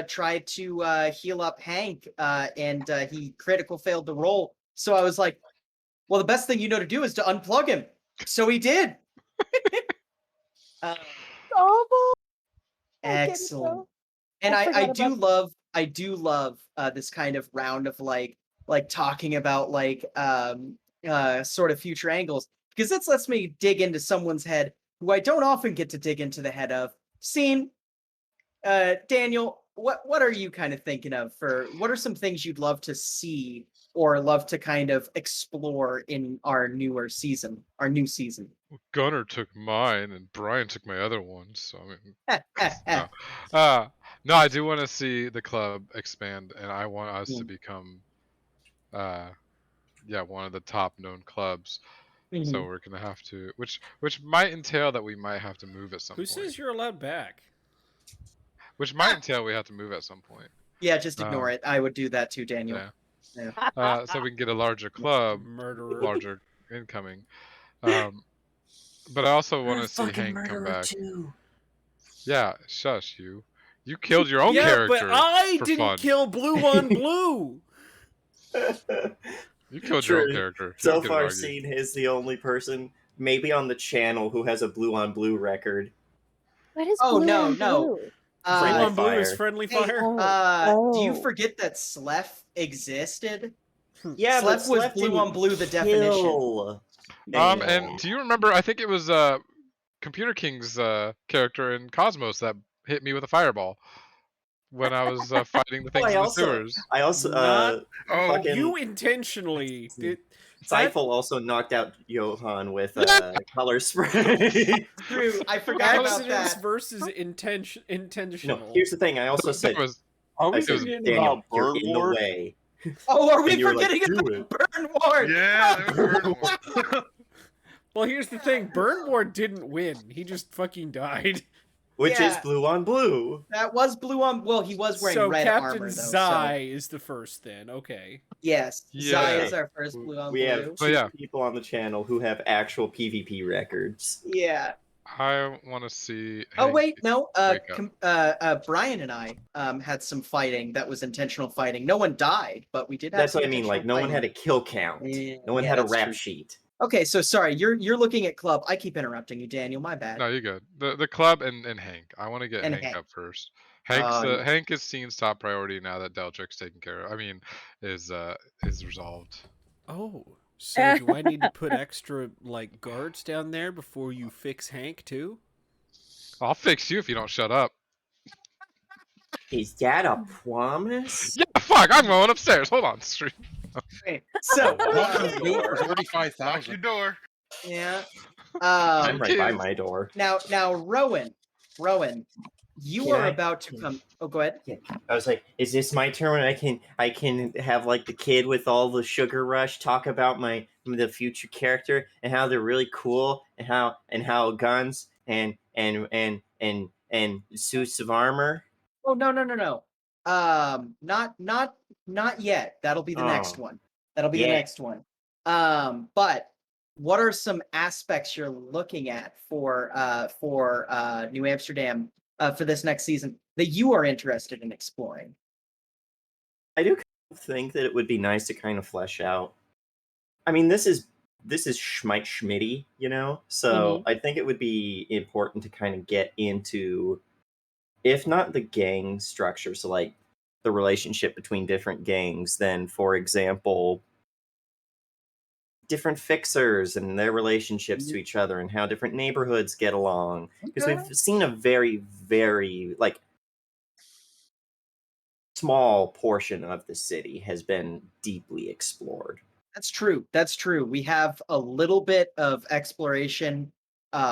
tried to heal up Hank, and he critical failed the roll. So I was like, well, the best thing you know to do is to unplug him. So he did. Awful. I get it, Excellent. though. And I I forgot do about love this kind of round of like talking about like sort of future angles, because this lets me dig into someone's head who I don't often get to dig into the head of. Scene, Daniel, what are you kind of thinking of for what are some things you'd love to see or love to kind of explore in our new season? Gunnar took mine, and Brian took my other one. So I mean, No. no, I do want to see the club expand, and I want us to become, one of the top known clubs. So we're gonna have to, which might entail that we might have to move at some Who point. says you're allowed back? Which might entail we have to move at some point. Yeah, just ignore it. I would do that too, Daniel. Yeah. So we can get a larger club, Murderer. larger incoming. But I also want to see Hank come back. Too. Yeah, shush you. You killed your own Yeah, character. but I for didn't fun. kill Blue on Blue. You killed your own True. character. You So don't get to far, argue. Scene is the only person, maybe on the channel, who has a blue on blue record. What is Oh, blue no, on no. blue? Blue Friendly on Blue is fire. friendly Hey, fire. do you Oh. forget that Sleph existed? Yeah, but Sleph was Sleph blue didn't on blue, the definition. kill And anyone. do you remember? I think it was Computer King's character in Cosmos that hit me with a fireball when I was fighting the things in the sewers. I also, Not- Oh, fucking You intentionally did. Seifel also knocked out Johan with Yeah. color spray. True, I forgot about Accidents that. versus intentional. No, here's the thing. I also said, Are we I said, forgetting Daniel, about you're Bird in the Ward? way. Oh, are we And you were like, forgetting "Do about Burn Ward? yeah, there was Bird Ward. Well, here's the thing: Burn Ward didn't win. He just fucking died. Which is Yeah. blue on blue. That was blue on. Well, he was wearing So red Captain armor, though. Zai So is the first. Then okay. yes, Zai Yeah. is our first blue on We blue. have But two yeah. people on the channel who have actual PvP records. Yeah. I want to see. Oh Hank wait, no. wake up. Brian and I had some fighting that was intentional fighting. No one died, but we did have. That's some what I mean. Like, no one had a kill count. Yeah, No one yeah, had a that's rap true. sheet. Okay, so sorry, you're looking at club. I keep interrupting you, Daniel. My bad. No, you're good. The club and Hank. I want to get And Hank Hank. up first. Yeah. Hank is Scene's top priority now that Deltric's taken care of. I mean, is resolved. Oh, so do I need to put extra like guards down there before you fix Hank too? I'll fix you if you don't shut up. Is that a promise? Yeah, fuck. I'm going upstairs. Hold on, stream. Okay, so Welcome to for Lock 35,000. your door. yeah. I'm right by kidding. my door. Now, Rowan, you Can are I- about to come. Oh, go ahead. I was like, "Is this my turn? When I can have like the kid with all the sugar rush talk about the future character and how they're really cool and how guns and suits of armor." Oh no. Not yet. That'll be the next Oh. one. That'll be the Yeah. next one. But what are some aspects you're looking at for New Amsterdam for this next season that you are interested in exploring? I do kind of think that it would be nice to kind of flesh out. I mean, this is Schmite Schmitty, you know? So I think it would be important to kind of get into, if not the gang structure, so like the relationship between different gangs, then, for example, different fixers and their relationships to each other and how different neighborhoods get along. Because we've seen a very, very, like, small portion of the city has been deeply explored. That's true. That's true. We have a little bit of exploration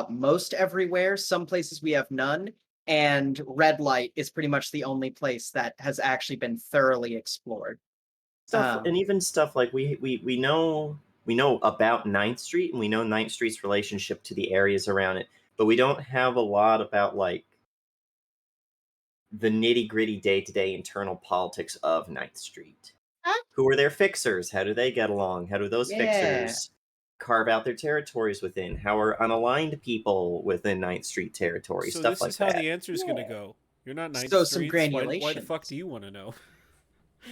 most everywhere. Some places we have none. And Red Light is pretty much the only place that has actually been thoroughly explored. Stuff, and even stuff like we know about 9th Street, and we know 9th Street's relationship to the areas around it, but we don't have a lot about like the nitty gritty day to day internal politics of Ninth Street. Huh? Who are their fixers? How do they get along? How do those Yeah. fixers carve out their territories within? How are unaligned people within Ninth Street territory? So Stuff this like is how that. the answer's gonna Yeah. go. You're not Ninth So some Streets. Why the granulations. fuck do you want to know?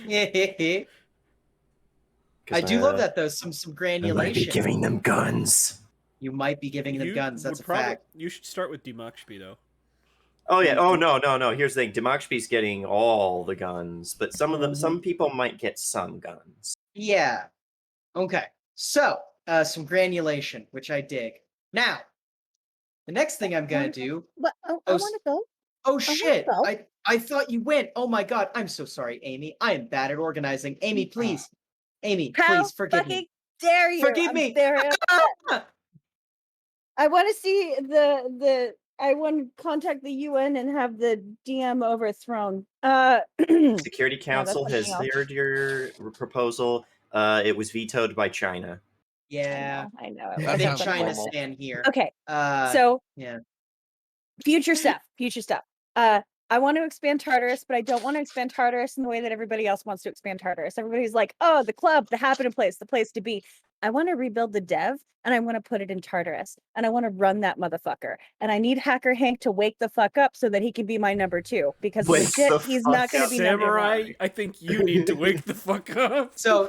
I 'Cause, do love uh, that though. Some I might be granulation. giving them guns. You might be giving them You guns. That's a would probably. fact. You should start with Demoxby though. Oh yeah. Oh no. Here's the thing. Demokshpi's getting all the guns, but some of them, some people might get some guns. Yeah. Okay. So some granulation, which I dig. Now, the next thing I'm gonna do. But I Oh, want to go. Oh wanna shit! go. I thought you went. Oh my god! I'm so sorry, Amy. I am bad at organizing. Amy, please. Amy, How please forgive fucking me. dare you? Forgive I'm me. very upset. I want to see the. I want to contact the UN and have the DM overthrown. Security that's Council has something else. heard your proposal. It was vetoed by China. Yeah. I know. That Big sounds China normal. stand here. Okay, Uh. so Yeah. future stuff. I want to expand Tartarus, but I don't want to expand Tartarus in the way that everybody else wants to expand Tartarus. Everybody's like, oh, the club, the happening place, the place to be. I want to rebuild the dev and I want to put it in Tartarus and I want to run that motherfucker. And I need Hacker Hank to wake the fuck up so that he can be my number 2 because Wake legit, the he's fuck not going to up. be number Samurai, 1. I think you need to wake the fuck up. So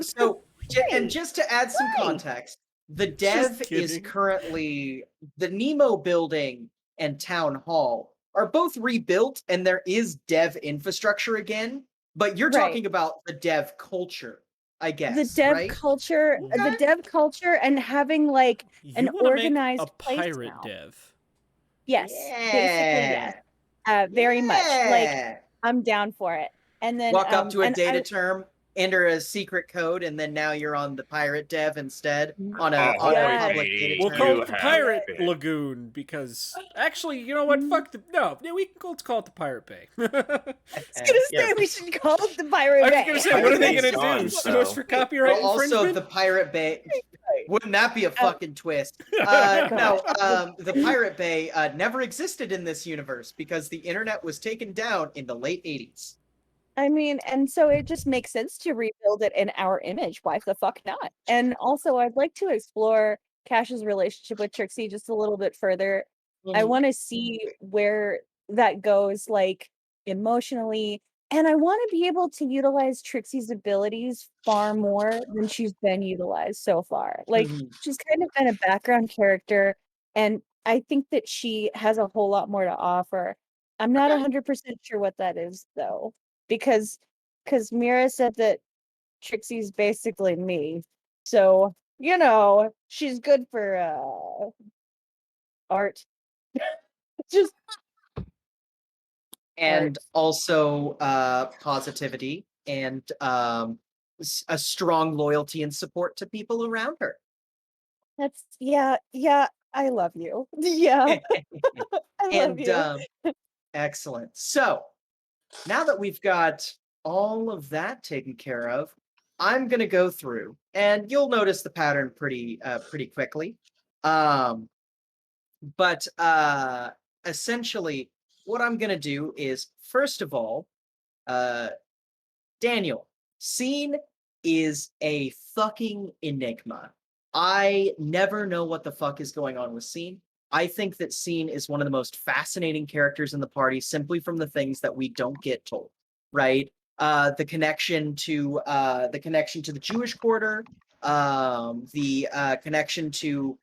and Right. just to add some Right. context, the Just dev is kidding. currently the Nemo building and town hall are both rebuilt and there is dev infrastructure again, but you're Right. talking about the dev culture, I guess, The dev right? culture, the Okay. dev culture and having like an You want to make organized a place pirate now. dev. Yes, basically yes. Very much. Like Yeah. I'm down for it. And then Walk up to a and data I, term, enter a secret code, and then now you're on the pirate dev instead on a Ahoy, public matey. data We'll term. call You it the have Pirate been. Lagoon because actually, you know what? Fuck the no. Yeah, we can call it the Pirate Bay. I was gonna Yeah. say we should call it the Pirate was Bay. gonna say, what are they Pirate gonna Bay's do? gone, Sue us so- for copyright Well, also infringement? the Pirate Bay. Wouldn't that be a fucking twist? God. No, the Pirate Bay never existed in this universe because the internet was taken down in the late 80s. I mean, and so it just makes sense to rebuild it in our image. Why the fuck not? And also, I'd like to explore Cash's relationship with Trixie just a little bit further. I want to see where that goes, like emotionally, and I want to be able to utilize Trixie's abilities far more than she's been utilized so far. Like Mhm. she's kind of been a background character, and I think that she has a whole lot more to offer. I'm not 100% sure what that is though, because Mira said that Trixie's basically me. So, you know, she's good for art. Just And also positivity and a strong loyalty and support to people around her. that's yeah, I love you. Yeah. I love And you. excellent. So now that we've got all of that taken care of, I'm gonna go through, and you'll notice the pattern pretty quickly. But essentially, what I'm gonna do is first of all, Daniel, Scene is a fucking enigma. I never know what the fuck is going on with Scene. I think that Scene is one of the most fascinating characters in the party simply from the things that we don't get told, right? The connection to the Jewish quarter, the connection to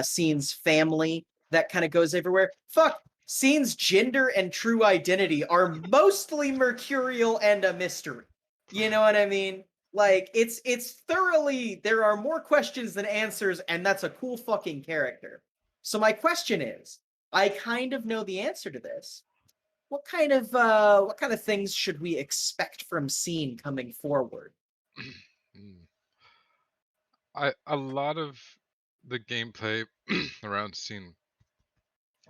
Scene's family that kind of goes everywhere. Fuck, Scene's gender and true identity are mostly mercurial and a mystery. You know what I mean? Like it's thoroughly, there are more questions than answers, and that's a cool fucking character. So my question is, I kind of know the answer to this. What kind of things should we expect from Scene coming forward? A lot of the gameplay around Scene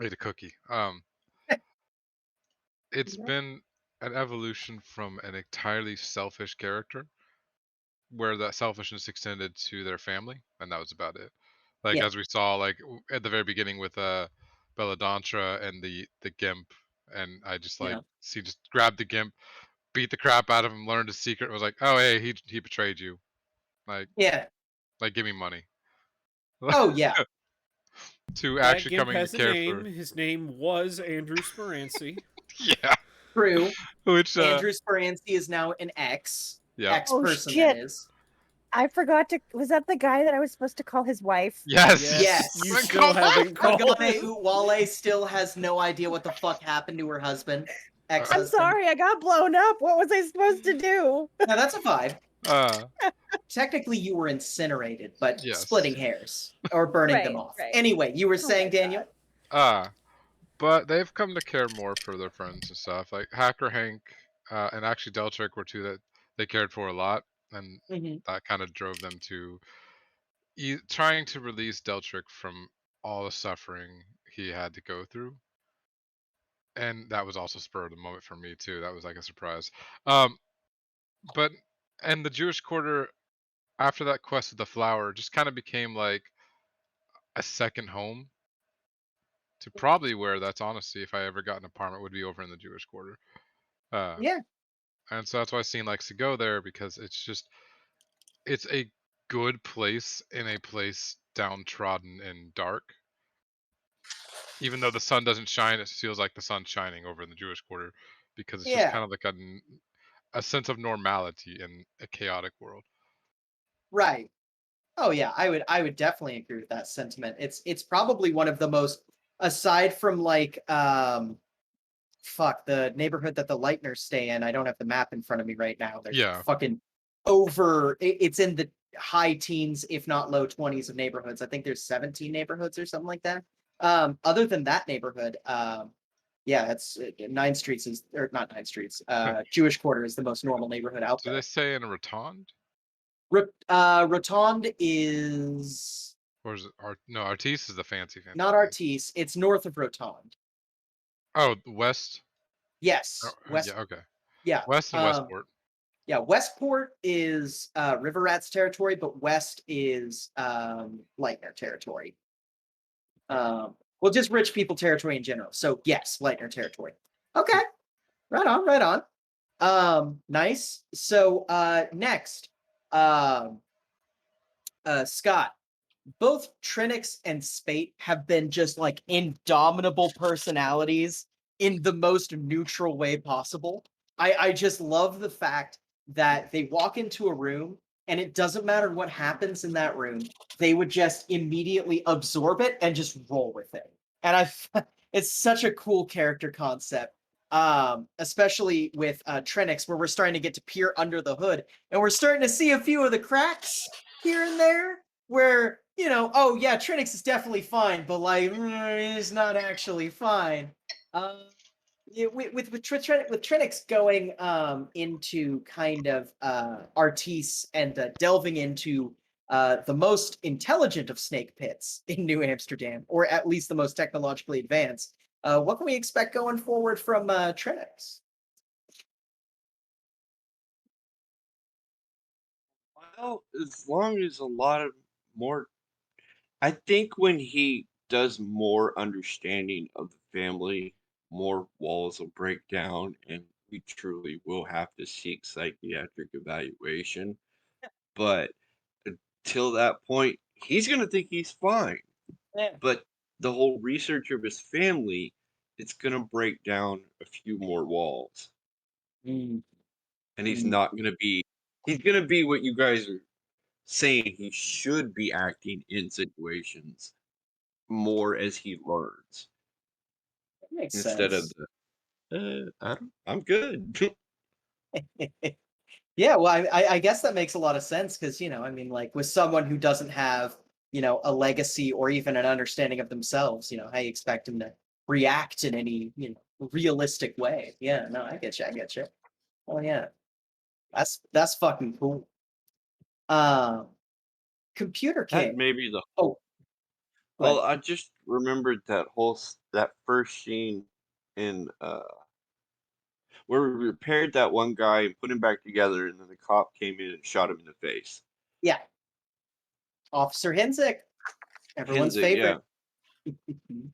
ate a cookie. It's been an evolution from an entirely selfish character where that selfishness extended to their family, and that was about it. Like Yeah. as we saw, like at the very beginning with Belladontra and the Gimp and I just Yeah. just grabbed the gimp, beat the crap out of him, learned his secret, was like, oh hey, he betrayed you, like Yeah. give me money. Oh yeah. To That actually gimp coming to has a care name. for. His name was Andrew Sperancy. Yeah. True. Which Andrew Sperancy is now an ex. yeah. Ex Oh person, that shit! is. I forgot to. Was that the guy that I was supposed to call his wife? Yes. Yes. You Haven't still called my haven't called Agane him. Uwale still has no idea what the fuck happened to her husband. I'm Ex-husband. sorry, I got blown up. What was I supposed to do? No, that's a vibe. Uh Technically, you were incinerated, but Yes. splitting hairs or burning them Right, off. right. Anyway, you were Oh saying, my Daniel? God. but they've come to care more for their friends and stuff. Like Hacker Hank and actually Deltrick were two that they cared for a lot, and Mm-hmm. that kind of drove them to trying to release Deltrick from all the suffering he had to go through. And that was also spur of the moment for me too. That was like a surprise. Um, but and the Jewish Quarter after that quest with the flower just kind of became like a second home to probably where that's honestly if I ever got an apartment would be over in the Jewish Quarter. Uh, Yeah. and so that's why Scene likes to go there because it's a good place in a place downtrodden and dark. Even though the sun doesn't shine, it feels like the sun's shining over in the Jewish Quarter because it's just Yeah. kind of like a sense of normality in a chaotic world. Right. Oh yeah, I would definitely agree with that sentiment. It's probably one of the most, aside from like fuck, the neighborhood that the Lightners stay in. I don't have the map in front of me right now. There's Yeah. fucking it's in the high teens, if not low 20s of neighborhoods. I think there's 17 neighborhoods or something like that. Other than that neighborhood, yeah, it's 9 streets is, or not 9 streets. Jewish Quarter is the most normal neighborhood out Do there. they say in a Rotond? Rotond is Or is it no, Artis is the fancy not place. Artis. It's north of Rotond. Oh, West. Yes, West. Yeah, okay. Yeah, West and Westport. yeah. Westport is River Rats territory, but West is Lightner territory. Well, just rich people territory in general. So yes, Lightner territory. Okay, right on, right on. Nice. So next, Scott. Both Trinix and Spate have been just like indomitable personalities in the most neutral way possible. I just love the fact that they walk into a room and it doesn't matter what happens in that room, they would just immediately absorb it and just roll with it. And it's such a cool character concept. Especially with Trinix, where we're starting to get to peer under the hood and we're starting to see a few of the cracks here and there where, you know, oh yeah, Trinix is definitely fine, but like it's not actually fine. Yeah, with Trinix going into kind of Artis and delving into the most intelligent of snake pits in New Amsterdam, or at least the most technologically advanced. What can we expect going forward from Trinix? Well, as long as a lot of more, I think when he does more understanding of the family, more walls will break down, and we truly will have to seek psychiatric evaluation. But until that point, he's going to think he's fine. Yeah. But the whole research of his family, it's going to break down a few more walls. Mm. And he's Mm. not going to be, he's going to be what you guys are saying he should be acting in situations more as he learns That makes instead of sense. I'm good. Yeah, well, I guess that makes a lot of sense because, you know, I mean, like with someone who doesn't have, you know, a legacy or even an understanding of themselves, you know, how you expect them to react in any, you know, realistic way. Yeah, no, I get you. I get you. Oh yeah, that's fucking cool. Um, Computer That King. may be the Oh, go well. ahead. I just remembered that that first scene in where we repaired that one guy and put him back together, and then the cop came in and shot him in the face. Yeah, Officer Hinzik, everyone's Hinzik, yeah, favorite.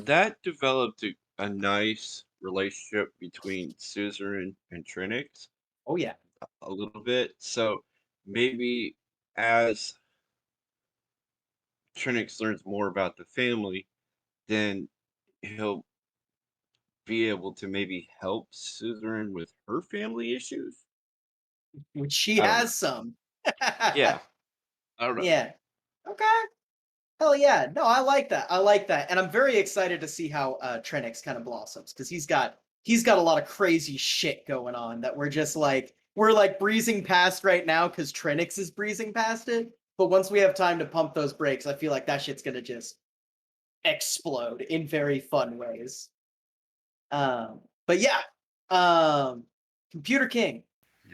that developed a nice relationship between Suzerain and Trinix Oh yeah. a little bit. So maybe as Trinix learns more about the family, then he'll be able to maybe help Suzerain with her family issues. Which she I don't know. has some. Yeah, I don't know. Yeah. Okay. Hell yeah. No, I like that. I like that. And I'm very excited to see how Trenix kind of blossoms because he's got a lot of crazy shit going on that we're like breezing past right now because Trenix is breezing past it. But once we have time to pump those brakes, I feel like that shit's gonna just explode in very fun ways. But yeah. Computer King.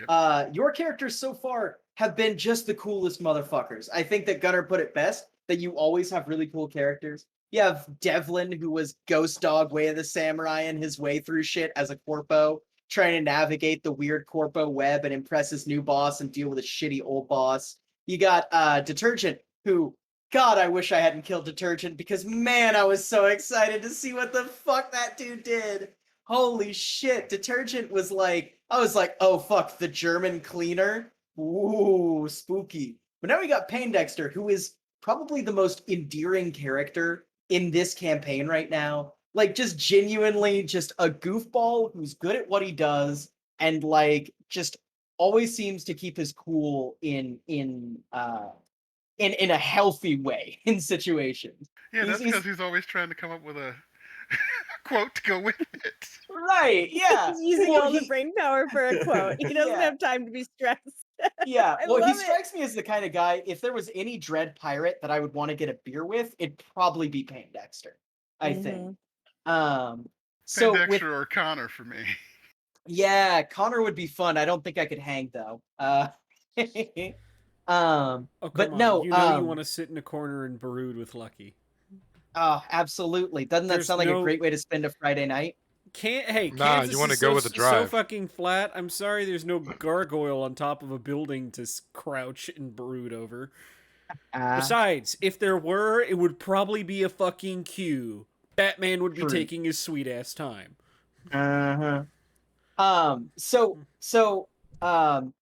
Yep. Your characters so far have been just the coolest motherfuckers. I think that Gunnar put it best that you always have really cool characters. You have Devlin, who was Ghost Dog Way of the Samurai and his way through shit as a corpo, trying to navigate the weird corpo web and impress his new boss and deal with a shitty old boss. You got Detergent, who, God, I wish I hadn't killed Detergent because man, I was so excited to see what the fuck that dude did. Holy shit, Detergent was like, I was like, oh fuck, the German cleaner? Ooh, spooky. But now we got Payne Dexter, who is probably the most endearing character in this campaign right now. Like, just genuinely just a goofball who's good at what he does and like just always seems to keep his cool in a healthy way in situations. Yeah, that's He's because he's always trying to come up with a quote to go with it. right, yeah. He's using Well, all the he- brain power for a quote. He doesn't Yeah. have time to be stressed. Yeah, I well, he love it. strikes me as the kind of guy, if there was any Dread pirate that I would want to get a beer with, it'd probably be Payne Dexter, I think. So with Dexter or Connor for me. yeah, Connor would be fun. I don't think I could hang though. Oh, But come on. no, You know you want to sit in a corner and brood with Lucky. oh, absolutely. Doesn't that There's sound like a no- great way to spend a Friday night? Hey, Nah, Kansas you wanna is go so, with the so drive. fucking flat. I'm sorry there's no gargoyle on top of a building to crouch and brood over. Besides, if there were, it would probably be a fucking queue. Batman would be True. taking his sweet ass time. Uh-huh.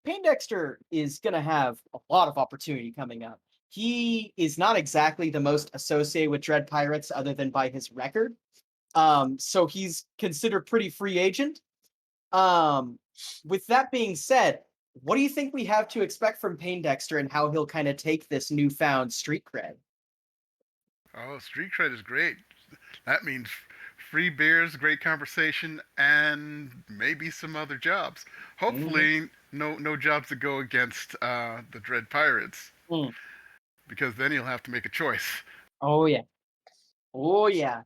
Payne Dexter is gonna have a lot of opportunity coming up. He is not exactly the most associated with Dread Pirates other than by his record. So he's considered pretty free agent. With that being said, what do you think we have to expect from Payne Dexter and how he'll kind of take this newfound street cred? Oh, street cred is great. That means free beers, great conversation, and maybe some other jobs. Hopefully, no jobs that go against the Dread Pirates, Mm. because then you'll have to make a choice. Oh yeah. Oh yeah.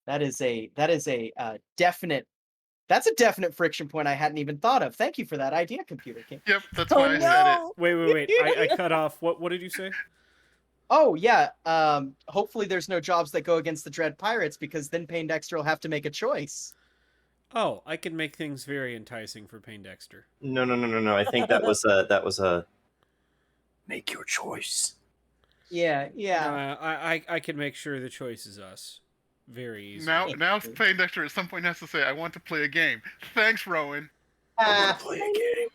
That is a definite. That's a definite friction point I hadn't even thought of. Thank you for that idea, Computer King. Yep, that's Oh why I said it. no! Wait. I cut off. What did you say? Oh yeah. Hopefully there's no jobs that go against the Dread Pirates because then Payne Dexter will have to make a choice. Oh, I can make things very enticing for Payne Dexter. No. I think that was a make your choice. Yeah. I can make sure the choice is us. Very easy. Now Payne Dexter at some point has to say, "I want to play a game." Thanks, Rowan. Play a game.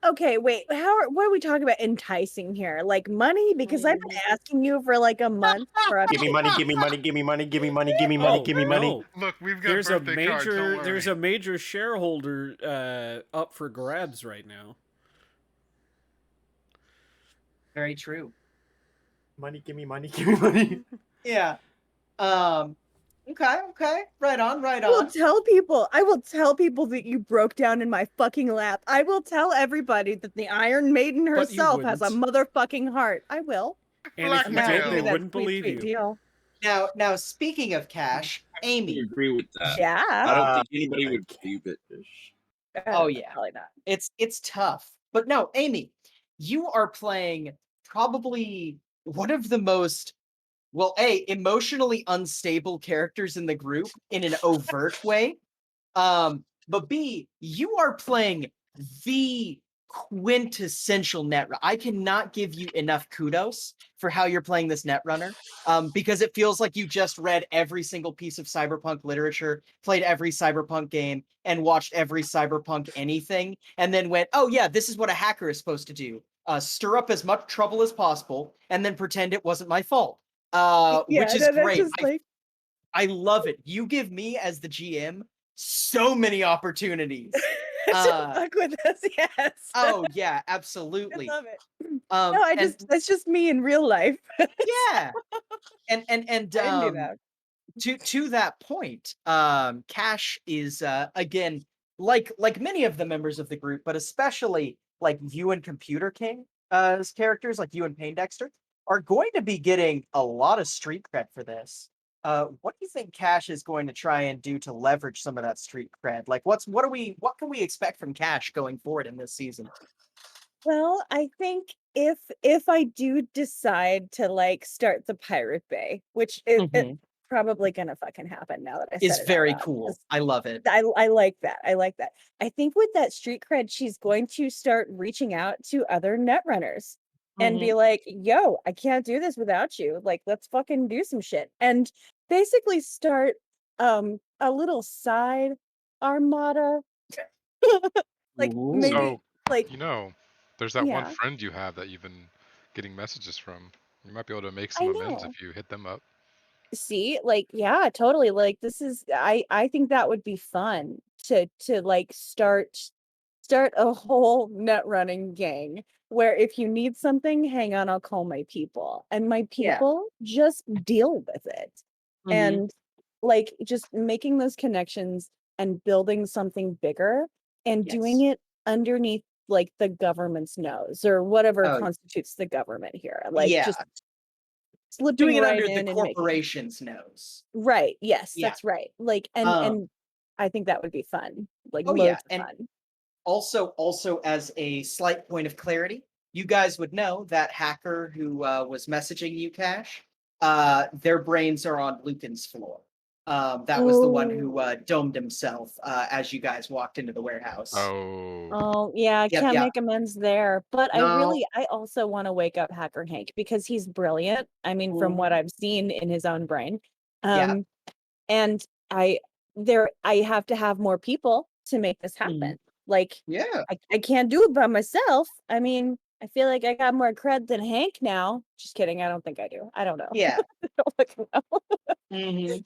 Okay, wait. What are we talking about enticing here? Like money? Because I've been asking you for like a month for a Give me money, give me money, give me money, give me money, give me money, give me money. No. Look, we've got birthday cards. Don't worry. There's a major shareholder up for grabs right now. Very true. Money, give me money, give me money. Yeah. Okay. Right on. I will tell people that you broke down in my fucking lap. I will tell everybody that the Iron Maiden But you herself has a wouldn't. motherfucking heart. I will. And if you Blackmail. did, they That's wouldn't sweet, believe sweet you. Deal. Now speaking of cash, I Amy. agree with that. Yeah. I don't think anybody would believe it. Oh yeah. Probably not. It's tough. But no, Amy, you are playing probably one of the most emotionally unstable characters in the group in an overt way. But B, you are playing the quintessential Netrunner. I cannot give you enough kudos for how you're playing this Netrunner, because it feels like you just read every single piece of cyberpunk literature, played every cyberpunk game, and watched every cyberpunk anything, and then went, oh yeah, this is what a hacker is supposed to do. Stir up as much trouble as possible, and then pretend it wasn't my fault. Which is no, that's great. just like I love it. You give me, as the GM, so many opportunities. to fuck with us. Yes. Oh yeah, I absolutely. love it. No, And that's just me in real life. yeah, and I didn't do that. to that point, Cash is again, like many of the members of the group, but especially like you and Computer King as characters, like you and Pain Dexter, are going to be getting a lot of street cred for this. What do you think Cash is going to try and do to leverage some of that street cred? Like, what can we expect from Cash going forward in this season? Well, I think if I do decide to like start the Pirate Bay, which it's probably gonna fucking happen now that I Is said it out very loud, cool. 'cause I love it. I like that. I like that. I think with that street cred, she's going to start reaching out to other netrunners and be like, "Yo, I can't do this without you. Like, let's fucking do some shit." And basically start a little side armada. Like maybe So, like there's that one yeah, friend you have that you've been getting messages from. You might be able to make I some amends know. if you hit them up. See, like, yeah, totally. Like this is I think that would be fun to like start a whole net running gang where if you need something, hang on, I'll call my people. And my Yeah. people just deal with it. And like just making those connections and building something bigger and doing Yes. it underneath like the government's nose or whatever Oh, constitutes the government here. Like yeah. just slipping Doing it right under the in and making corporation's nose. right. Yes, Yeah. that's right. Like Um, and I think that would be fun. Like oh yeah, loads of and fun. also as a slight point of clarity, you guys would know that hacker who was messaging you, Cash, their brains are on Lucan's floor. That was the one who Oh. domed himself as you guys walked into the warehouse. Oh, Oh, yeah, I Yep, can't yep. make amends there. But No. I also want to wake up Hacker Hank because he's brilliant. I mean, from what Mhm. I've seen in his own brain. Yeah. And I I have to have more people to make this happen. Mhm. Like Yeah. I can't do it by myself. I mean, I feel like I got more cred than Hank now. Just kidding. I don't think I do. I don't know. Yeah. I don't fucking know. hmm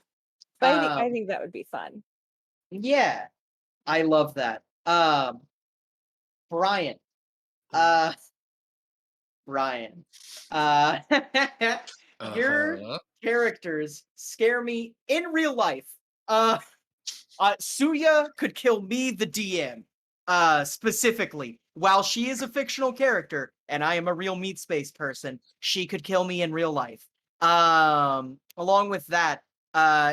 But I Um, think that would be fun. yeah. I love that. Brian. Uh, Brian. Uh, your Uh-huh. characters scare me in real life. Uh, Suya could kill me, the DM, specifically. While she is a fictional character and I am a real meat space person, she could kill me in real life. Along with that,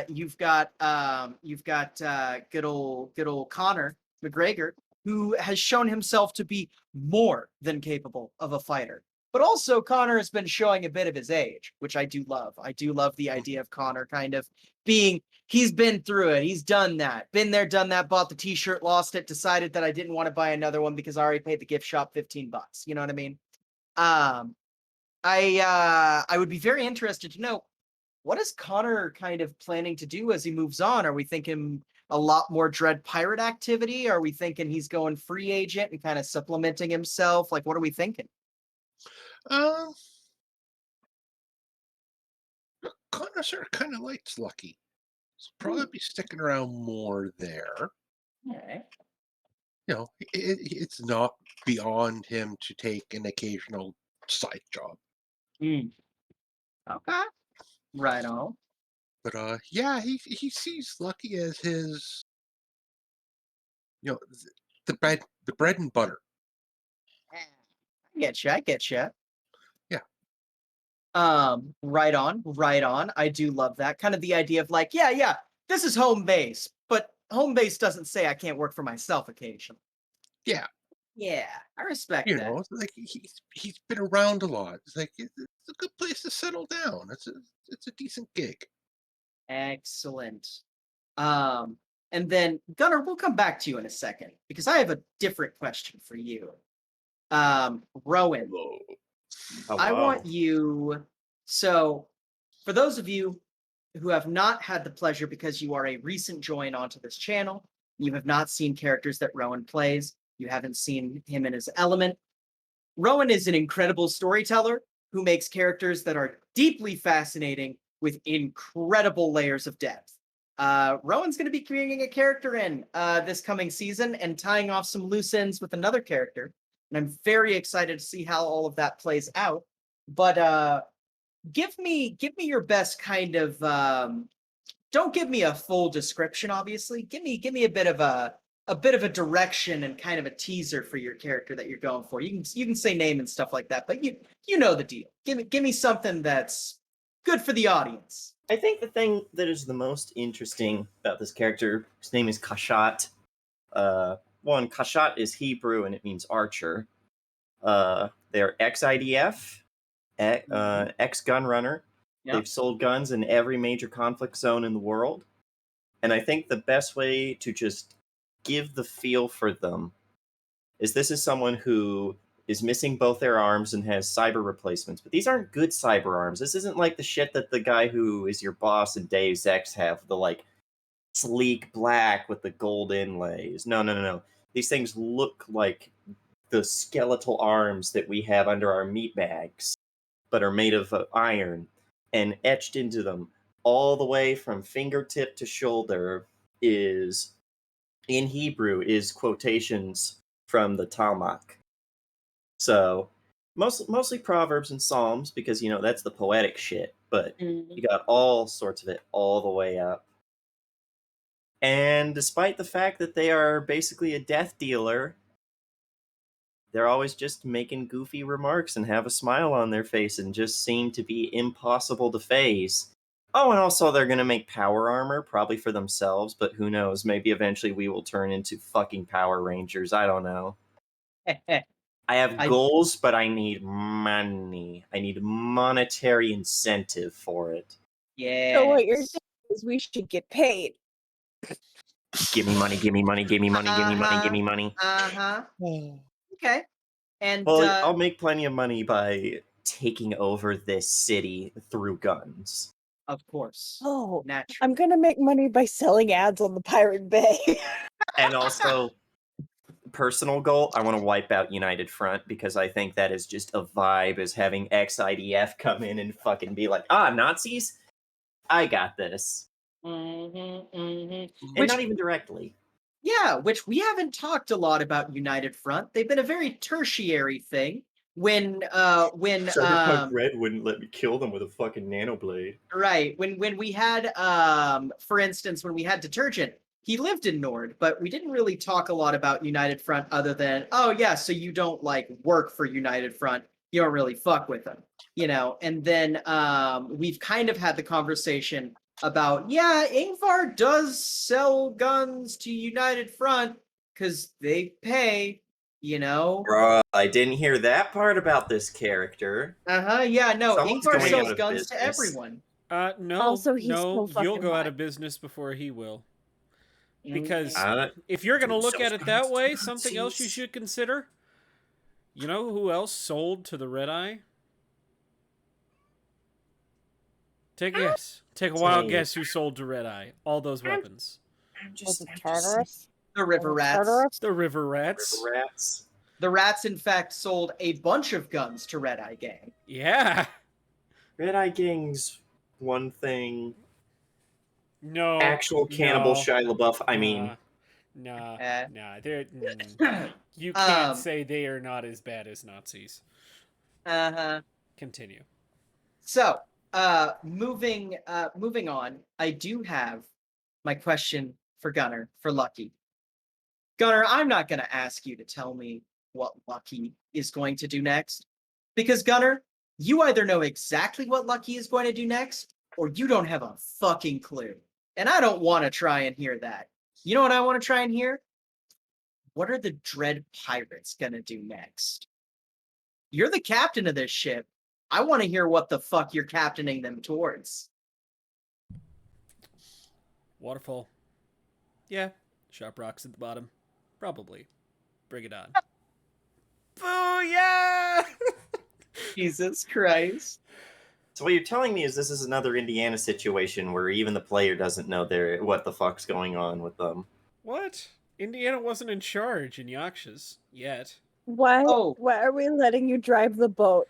you've got good old Connor McGregor, who has shown himself to be more than capable of a fighter. But also, Connor has been showing a bit of his age, which I do love. I do love the idea of Connor kind of being, he's been through it. He's done that. Been there, done that, bought the t-shirt, lost it, decided that I didn't want to buy another one because I already paid the gift shop $15. You know what I mean? Um, I would be very interested to know, what is Connor kind of planning to do as he moves on? Are we thinking a lot more Dread pirate activity? Are we thinking he's going free agent and kind of supplementing himself? Like, what are we thinking? Um, Connor sort of kind of likes Lucky. He'll probably be sticking around more there. Okay. It's not beyond him to take an occasional side job. Okay. Right on. But yeah, he sees Lucky as his, the bread and butter. I get you. I get you. Yeah. Right on. Right on. I do love that. Kind of the idea of like, yeah, this is home base, but home base doesn't say I can't work for myself occasionally. Yeah. Yeah, I respect that. It's like he's been around a lot. It's like it's a good place to settle down. It's a decent gig. Excellent. And then Gunnar, we'll come back to you in a second because I have a different question for you. Rowan, Oh, I wow. want you. So, for those of you who have not had the pleasure, because you are a recent join onto this channel, you have not seen characters that Rowan plays, you haven't seen him in his element. Rowan is an incredible storyteller who makes characters that are deeply fascinating with incredible layers of depth. Rowan's going to be creating a character in this coming season and tying off some loose ends with another character. And I'm very excited to see how all of that plays out. But give me your best kind of don't give me a full description, obviously. Give me a bit of a direction and kind of a teaser for your character that you're going for. You can say name and stuff like that, but you know the deal. Give me something that's good for the audience. I think the thing that is the most interesting about this character, his name is Kashat. One, Kashat is Hebrew and it means archer. They're ex-IDF, ex-gun runner. Yep. They've sold guns in every major conflict zone in the world. And I think the best way to just give the feel for them is this is someone who is missing both their arms and has cyber replacements. But these aren't good cyber arms. This isn't like the shit that the guy who is your boss in Deus Ex have, the like sleek black with the gold inlays. No. These things look like the skeletal arms that we have under our meat bags, but are made of iron, and etched into them all the way from fingertip to shoulder is, in Hebrew, is quotations from the Talmud. So mostly Proverbs and Psalms, because, you know, that's the poetic shit, but you got all sorts of it all the way up. And despite the fact that they are basically a death dealer, they're always just making goofy remarks and have a smile on their face and just seem to be impossible to phase. Oh, and also they're going to make power armor, probably for themselves, but who knows? Maybe eventually we will turn into fucking Power Rangers. I don't know. I have goals, but I need money. I need monetary incentive for it. Yeah. So what you're saying is we should get paid. Give me money, give me money, give me money, give me money, give me money. Uh-huh. Okay. And Well, I'll make plenty of money by taking over this city through guns. of course. Oh, Naturally. I'm gonna make money by selling ads on the Pirate Bay. And also, personal goal, I want to wipe out United Front, because I think that is just a vibe, as having ex-IDF come in and fucking be like, Nazis? I got this. And not even directly. Yeah, which we haven't talked a lot about United Front. They've been a very tertiary thing. When Red wouldn't let me kill them with a fucking nanoblade. right, when we had for instance, when we had Detergent, he lived in Nord, but we didn't really talk a lot about United Front other than, oh yeah, so you don't like work for United Front, you don't really fuck with them, you know. And then we've kind of had the conversation about, yeah, Ingvar does sell guns to United Front because they pay, you know. Bruh, I didn't hear that part about this character. Yeah, no, Someone's Ingvar going sells out of guns to business. everyone. No, Also, he's so you'll fucking go out hot. of business before he will. Mm-hmm. Because Uh, if you're going to dude look sells at it guns that to way, something else you Nazis. should consider. You know who else sold to the Red Eye? Take a guess. Take a wild guess who sold to Red Eye all those weapons. Was it Tartarus? The River Rats. Tartarus? The River Rats. River Rats. The Rats, in fact, sold a bunch of guns to Red Eye Gang. Yeah. Red Eye Gang's one thing. No. Actual cannibal no, Shia LaBeouf. I mean, Nah. They're, you can't say they are not as bad as Nazis. Continue. So, moving on, I do have my question for Gunnar, for Lucky. Gunnar, I'm not going to ask you to tell me what Lucky is going to do next, because Gunnar, you either know exactly what Lucky is going to do next, or you don't have a fucking clue. And I don't want to try and hear that. You know what I want to try and hear? What are the Dread Pirates going to do next? You're the captain of this ship. I want to hear what the fuck you're captaining them towards. Waterfall. Yeah. Sharp rocks at the bottom. Probably. Bring it on. Booyah! Jesus Christ. So what you're telling me is this is another Indiana situation where even the player doesn't know what the fuck's going on with them. What? Indiana wasn't in charge in Yakshas yet. Why Oh. are we letting you drive the boat?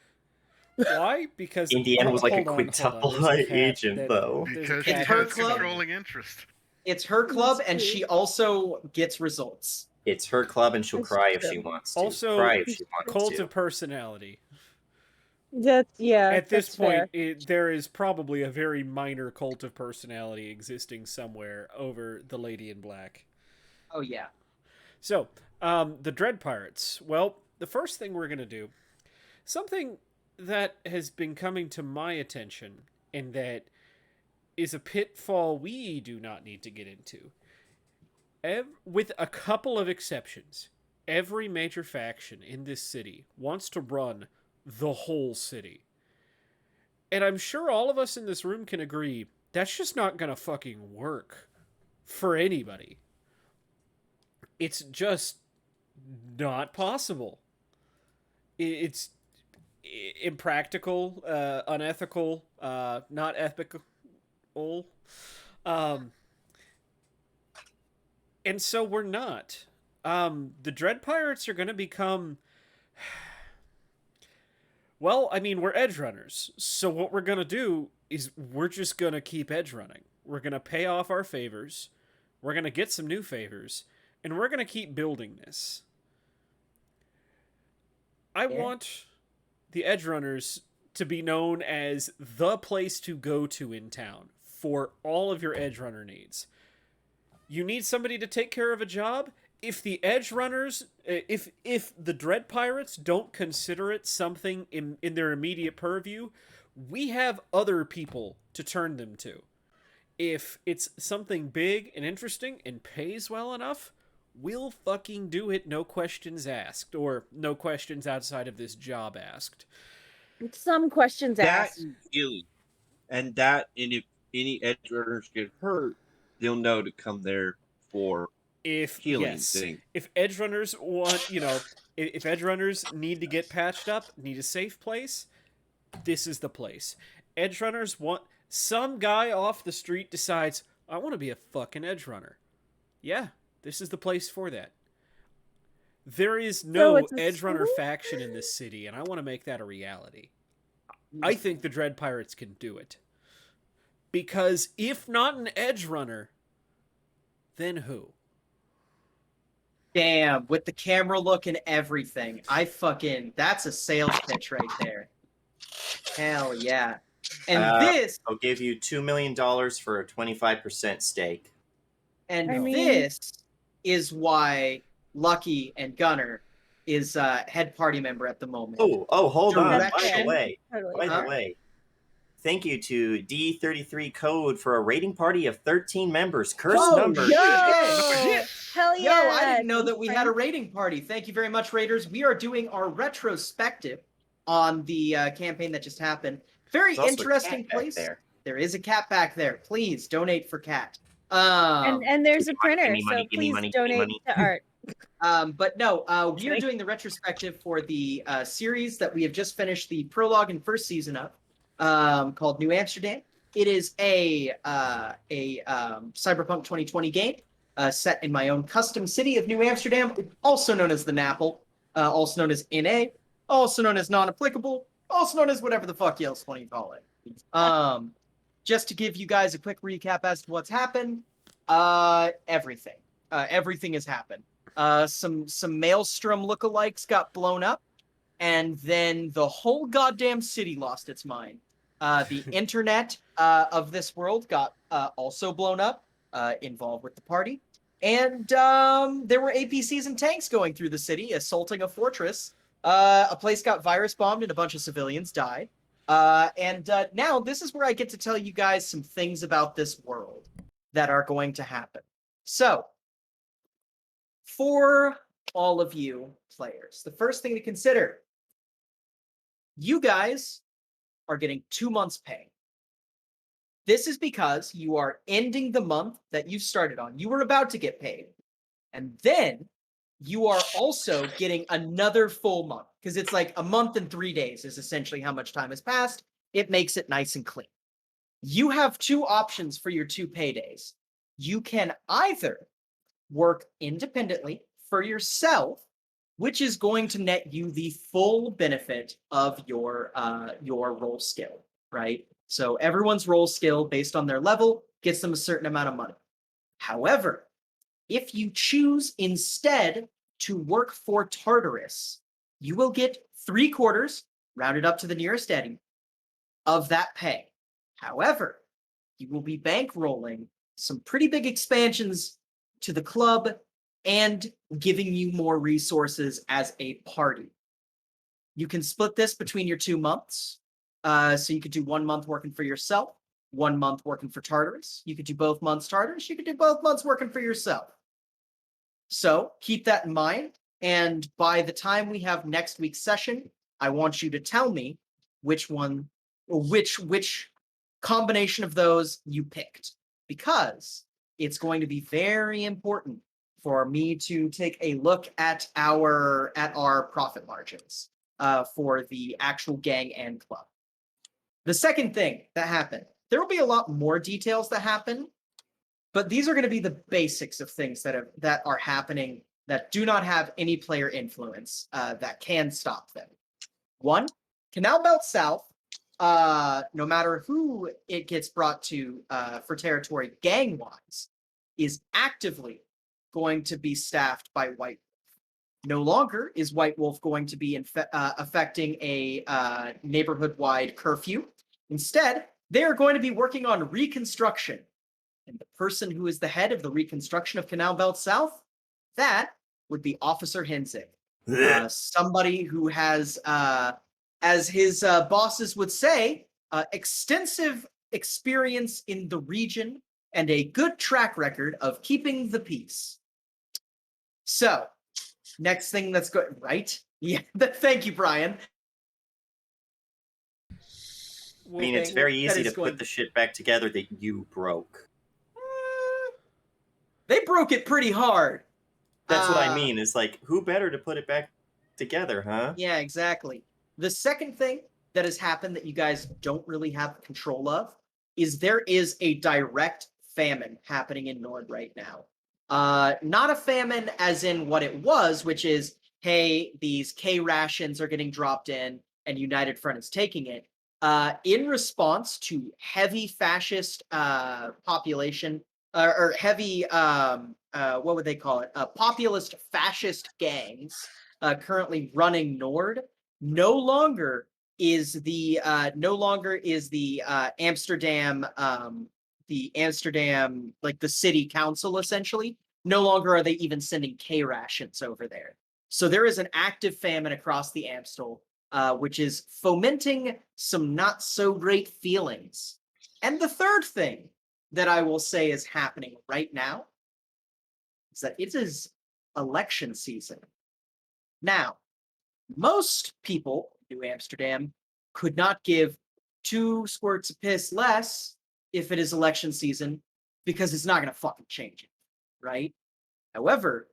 Why? Because Indiana was like a hold on, quintuple There's a cat agent, that- though. there's a Because cat she her has that's club. going- controlling interest. It's her club, That's and true. she also gets results. It's her club, and she'll That's cry if true. she wants to. Also, Cry if she wants Cult to. of personality. That's At this that's point, fair. there is probably a very minor cult of personality existing somewhere over the Lady in Black. Oh yeah. So, the Dread Pirates. Well, the first thing we're going to do, something that has been coming to my attention, and that is a pitfall we do not need to get into. With a couple of exceptions, every major faction in this city wants to run the whole city. And I'm sure all of us in this room can agree that's just not going to fucking work for anybody. It's just not possible. It's impractical, unethical, not ethical. And so we're not. The Dread Pirates are going to become... Well, I mean, we're edge runners. So what we're going to do is we're just going to keep edge running. We're going to pay off our favors. We're going to get some new favors. And we're going to keep building this. I want the edge runners to be known as the place to go to in town for all of your edge runner needs. You need somebody to take care of a job? If the edge runners, if the Dread Pirates don't consider it something in their immediate purview, we have other people to turn them to. If it's something big and interesting and pays well enough, we'll fucking do it, no questions asked, or no questions outside of this job asked. Some questions That asked. and healing. And that, and if any edge runners get hurt, they'll know to come there for healing thing. If edge runners want, if edge runners need to get patched up, need a safe place, this is the place. Edge runners want... Some guy off the street decides, I want to be a fucking edge runner. Yeah, this is the place for that. There is no it's a edge runner school? faction in this city, and I want to make that a reality. I think the Dread Pirates can do it. Because if not an edge runner, then who? Damn, with the camera look and everything. That's a sales pitch right there. Hell yeah. And this, I'll give you $2 million for a 25% stake. and I mean- this is why Lucky and Gunner is head party member at the moment. Hold on. By Direction. the way, Totally. Huh? thank you to D33 Code for a rating party of 13 members. Cursed Whoa, number. Yo! Hell Yo, yeah! I didn't know that Thanks, we friend. had a rating party. Thank you very much, Raiders. We are doing our retrospective on the campaign that just happened. Very There's also a interesting cat back place. there. There is a cat back there. Please donate for cat. And there's a printer, give me money, so give me please money, give me donate money. to art. But no, we are Okay. doing the retrospective for the series that we have just finished the prologue and first season of, called New Amsterdam. It is a Cyberpunk 2020 game set in my own custom city of New Amsterdam, also known as the Napple, also known as NA, also known as non-applicable, also known as whatever the fuck else want you call it. Just to give you guys a quick recap as to what's happened, everything has happened. Some Maelstrom lookalikes got blown up, and then the whole goddamn city lost its mind. The internet of this world got also blown up, involved with the party, and there were APCs and tanks going through the city, assaulting a fortress. A place got virus bombed, and a bunch of civilians died. And now this is where I get to tell you guys some things about this world that are going to happen. So, for all of you players, the first thing to consider, you guys are getting 2 months' pay. This is because you are ending the month that you started on. You were about to get paid. And then you are also getting another full month because it's like a month and 3 days is essentially how much time has passed. It makes it nice and clean. You have two options for your 2 paydays. You can either work independently for yourself, which is going to net you the full benefit of your role skill, right? So everyone's role skill based on their level gets them a certain amount of money. However, if you choose instead to work for Tartarus, you will get 3/4, rounded up to the nearest eddy, of that pay. However, you will be bankrolling some pretty big expansions to the club and giving you more resources as a party. You can split this between your 2 months. So you could do 1 month working for yourself, 1 month working for Tartarus. You could do both months Tartarus. You could do both months working for yourself. So keep that in mind. And by the time we have next week's session, I want you to tell me which one or which combination of those you picked, because it's going to be very important for me to take a look at our profit margins for the actual gang and club. The second thing that happened, there will be a lot more details that happen, but these are going to be the basics of things that are happening that do not have any player influence that can stop them. One, Canal Belt South, no matter who it gets brought to for territory gang-wise, is actively going to be staffed by White Wolf. No longer is White Wolf going to be affecting a neighborhood-wide curfew. Instead, they are going to be working on reconstruction. And the person who is the head of the reconstruction of Canal Belt South, that would be Officer Hensig. Somebody who has, as his bosses would say, extensive experience in the region and a good track record of keeping the peace. So, next thing that's good, right? Yeah, thank you, Brian. I mean, it's very easy to put the shit back together that you broke. They broke it pretty hard. That's what I mean. Is like, who better to put it back together, huh? Yeah, exactly. The second thing that has happened that you guys don't really have control of is there is a direct famine happening in Nord right now. Not a famine as in what it was, which is, hey, these K rations are getting dropped in and United Front is taking it. In response to heavy fascist population, or heavy, what would they call it? Populist fascist gangs currently running Nord. No longer is the Amsterdam, like the city council essentially. No longer are they even sending K rations over there. So there is an active famine across the Amstel, which is fomenting some not so great feelings. And the third thing that I will say is happening right now is that it is election season. Now, most people in New Amsterdam could not give 2 squirts of piss less if it is election season, because it's not going to fucking change it, right? However,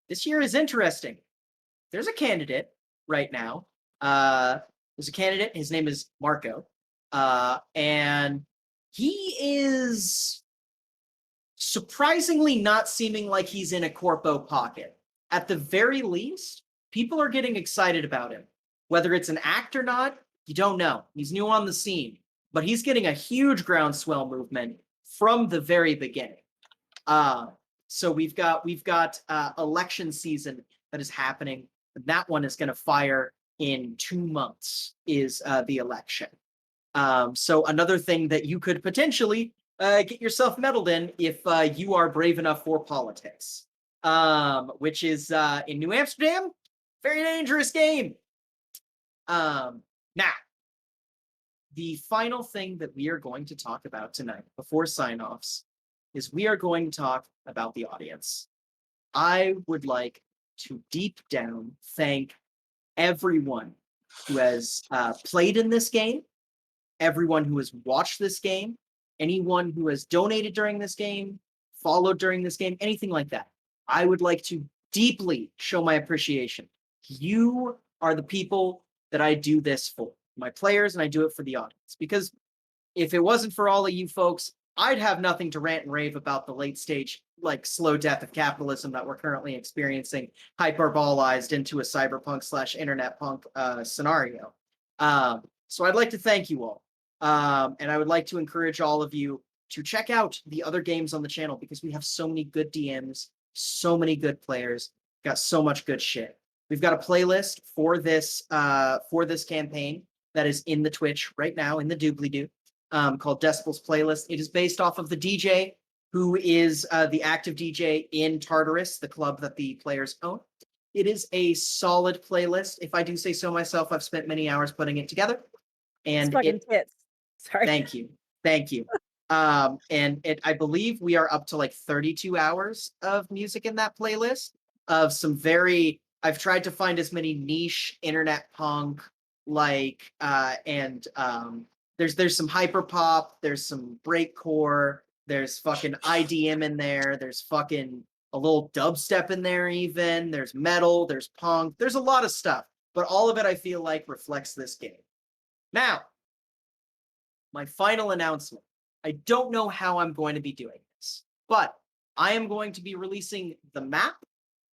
this year is interesting. There's a candidate right now. There's a candidate. His name is Marco. And he is surprisingly not seeming like he's in a corpo pocket. At the very least, people are getting excited about him. Whether it's an act or not, you don't know. He's new on the scene, but he's getting a huge groundswell movement from the very beginning. So we've got election season that is happening. That one is going to fire in 2 months. Is the election. So another thing that you could potentially get yourself meddled in if you are brave enough for politics, which is in New Amsterdam, very dangerous game. Now, the final thing that we are going to talk about tonight before sign-offs is we are going to talk about the audience. I would like to deep down thank everyone who has played in this game, everyone who has watched this game, anyone who has donated during this game, followed during this game, anything like that. I would like to deeply show my appreciation. You are the people that I do this for, my players, and I do it for the audience. Because if it wasn't for all of you folks, I'd have nothing to rant and rave about the late stage, like slow death of capitalism that we're currently experiencing, hyperbolized into a cyberpunk slash internet punk scenario. So I'd like to thank you all. And I would like to encourage all of you to check out the other games on the channel because we have so many good DMs, so many good players, got so much good shit. We've got a playlist for this campaign that is in the Twitch right now in the doobly-doo, called Decibel's Playlist. It is based off of the DJ who is the active DJ in Tartarus, the club that the players own. It is a solid playlist. If I do say so myself, I've spent many hours putting it together. It's And fucking tits. Sorry. Thank you. I believe we are up to like 32 hours of music in that playlist of some very, I've tried to find as many niche internet punk, like, there's some hyper pop, there's some breakcore, there's fucking IDM in there, there's fucking a little dubstep in there even, there's metal, there's punk, there's a lot of stuff, but all of it I feel like reflects this game. Now, my final announcement. I don't know how I'm going to be doing this, but I am going to be releasing the map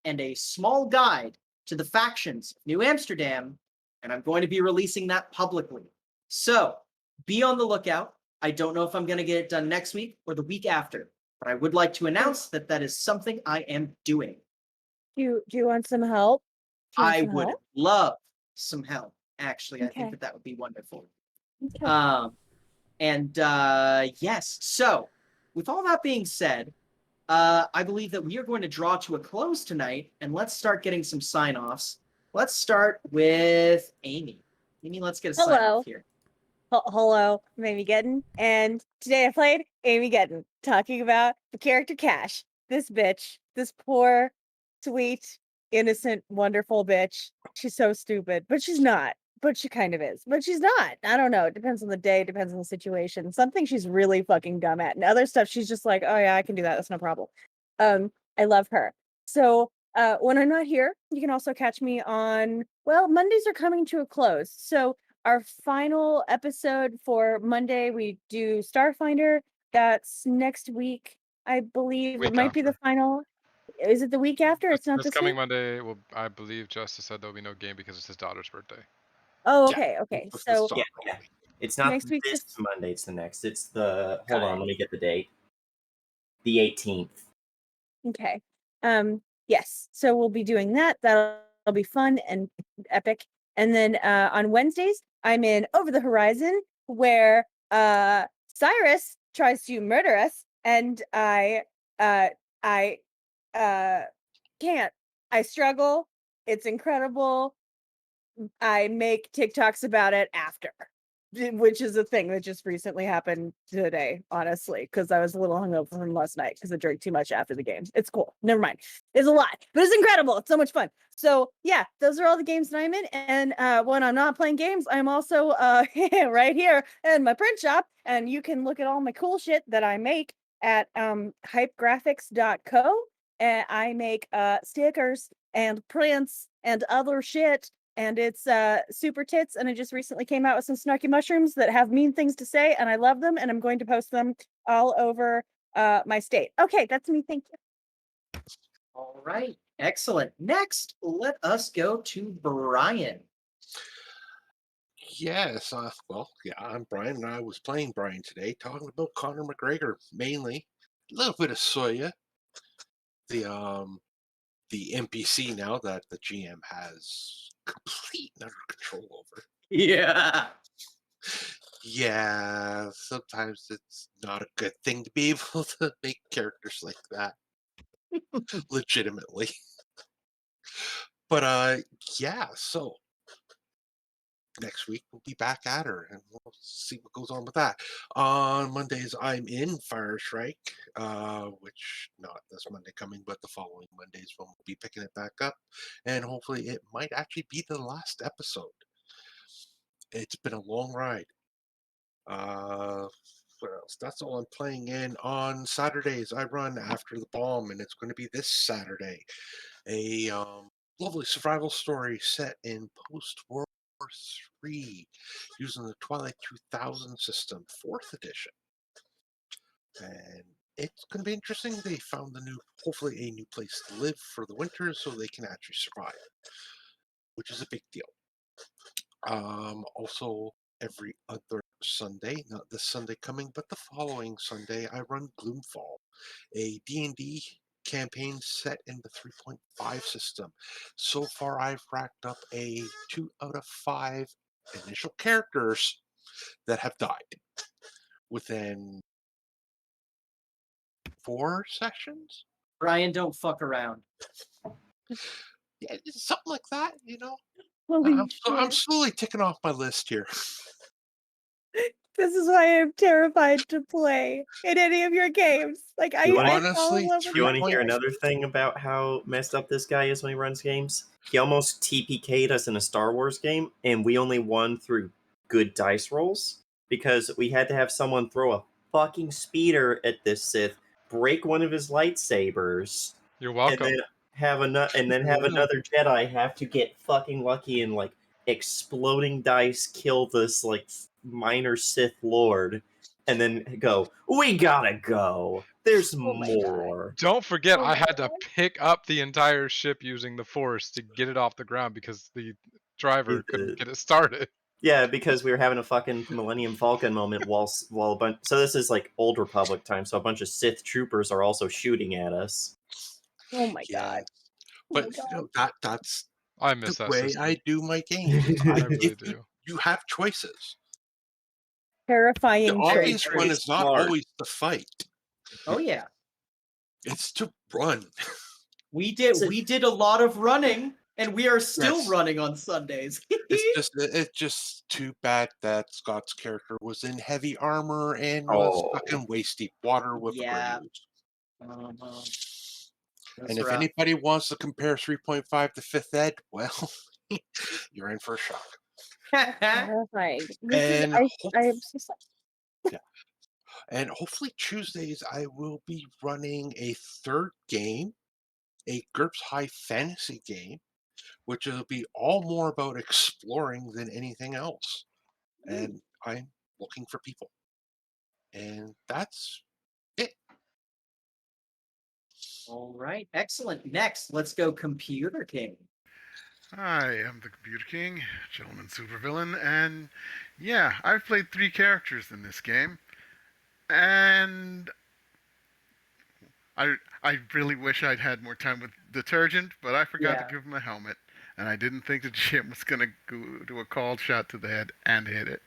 and a small guide to the factions of New Amsterdam, and I'm going to be releasing that publicly. So be on the lookout. I don't know if I'm going to get it done next week or the week after, but I would like to announce that that is something I am doing. Do you want some help? Do you want I some would help? love some help, actually. I think Okay. that would be wonderful. Okay. Yes, so with all that being said, I believe that we are going to draw to a close tonight, and let's start getting some sign-offs. Let's start with Amy. Amy, let's get a Hello. sign-off here. Hello, I'm Amy Getton, and today I played Amy Getton, talking about the character Cash. This bitch, this poor, sweet, innocent, wonderful bitch. She's so stupid, but she's not. But she kind of is. But she's not. I don't know. It depends on the day, depends on the situation. Something she's really fucking dumb at, and other stuff she's just like, oh yeah, I can do that. That's no problem. I love her. So when I'm not here, you can also catch me on. Well, Mondays are coming to a close, so our final episode for Monday, we do Starfinder. That's next week, I believe. Week It might be the after. final. Is it the week after? It's not This this coming week? Monday, well, I believe Justice said there'll be no game because it's his daughter's birthday. Oh, Yeah. okay, okay. With the So song. Yeah. It's not next week's this just Monday, it's the next. It's the got hold on, it. let me get the date. The 18th. Okay. Yes. So we'll be doing that. That'll be fun and epic. And then on Wednesdays, I'm in Over the Horizon, where Cyrus tries to murder us, and I can't. I struggle. It's incredible. I make TikToks about it after, which is a thing that just recently happened today, honestly, because I was a little hungover from last night because I drank too much after the game. It's cool. Never mind. It's a lot, but it's incredible. It's so much fun. So yeah, those are all the games that I'm in. And when I'm not playing games, I'm also right here in my print shop, and you can look at all my cool shit that I make at hypegraphics.co. And I make stickers and prints and other shit, and it's super tits, and I just recently came out with some snarky mushrooms that have mean things to say, and I love them, and I'm going to post them all over my state. Okay, that's me. Thank you. All right, excellent. Next, let us go to Brian. Yes. Well, yeah, I'm Brian, and I was playing Brian today, talking about Conor McGregor mainly. A little bit of Soya, the NPC now that the GM has complete and utter control over. Yeah. Yeah, sometimes it's not a good thing to be able to make characters like that legitimately. But yeah, so next week we'll be back at her and we'll see what goes on with that. On Mondays I'm in Fire Strike, which not this Monday coming, but the following Mondays when we'll be picking it back up, and hopefully it might actually be the last episode. It's been a long ride. What else? That's all I'm playing in. On Saturdays I run After the Bomb, and it's going to be this Saturday. a lovely survival story set in post-World War III using the Twilight 2000 system, 4th edition. And it's going to be interesting. They found hopefully a new place to live for the winter so they can actually survive, which is a big deal. Also, every other Sunday, not this Sunday coming, but the following Sunday, I run Gloomfall, a D&D campaign set in the 3.5 system. So far, I've racked up a 2 out of 5 initial characters that have died within 4 sessions. Brian, don't fuck around. Yeah, it's something like that, you know. Holy I'm shit. slowly ticking off my list here. This is why I'm terrified to play in any of your games. Like I fall Honestly, in love with You my want to hear characters. another thing about how messed up this guy is when he runs games? He almost TPK'd us in a Star Wars game, and we only won through good dice rolls because we had to have someone throw a fucking speeder at this Sith, break one of his lightsabers, You're and welcome. then have another Jedi have to get fucking lucky and like exploding dice kill this like minor Sith Lord, and then go, we gotta go. There's Oh my God. more. Don't forget, Oh I my had to God. pick up the entire ship using the Force to get it off the ground because the driver couldn't get it started. Yeah, because we were having a fucking Millennium Falcon moment while a bunch. So this is like Old Republic time. So a bunch of Sith troopers are also shooting at us. Oh my Yeah, God. Oh but my you know God. that's I the miss that way system. I do my games. I really If do. you have choices. The Terrifying obvious choices. one It's is not hard. always the fight; Oh yeah, it's to run. we did a lot of running, and we are still Yes. running on Sundays. It's just too bad that Scott's character was in heavy armor and was stuck in waist deep water with Yeah. a Greys. That's And if rough. anybody wants to compare 3.5 to 5th Ed, well, you're in for a shock. Terrifying. This is And I am so sorry. yeah. And hopefully Tuesdays I will be running a third game, a GURPS High fantasy game, which will be all more about exploring than anything else. And I'm looking for people. And that's it. All right, excellent. Next, let's go Computer King. I am the Computer King, Gentleman Supervillain, and yeah, I've played 3 characters in this game, and I really wish I'd had more time with Detergent, but I forgot to Yeah. give him a helmet, and I didn't think the Jim was gonna go do a called shot to the head and hit it.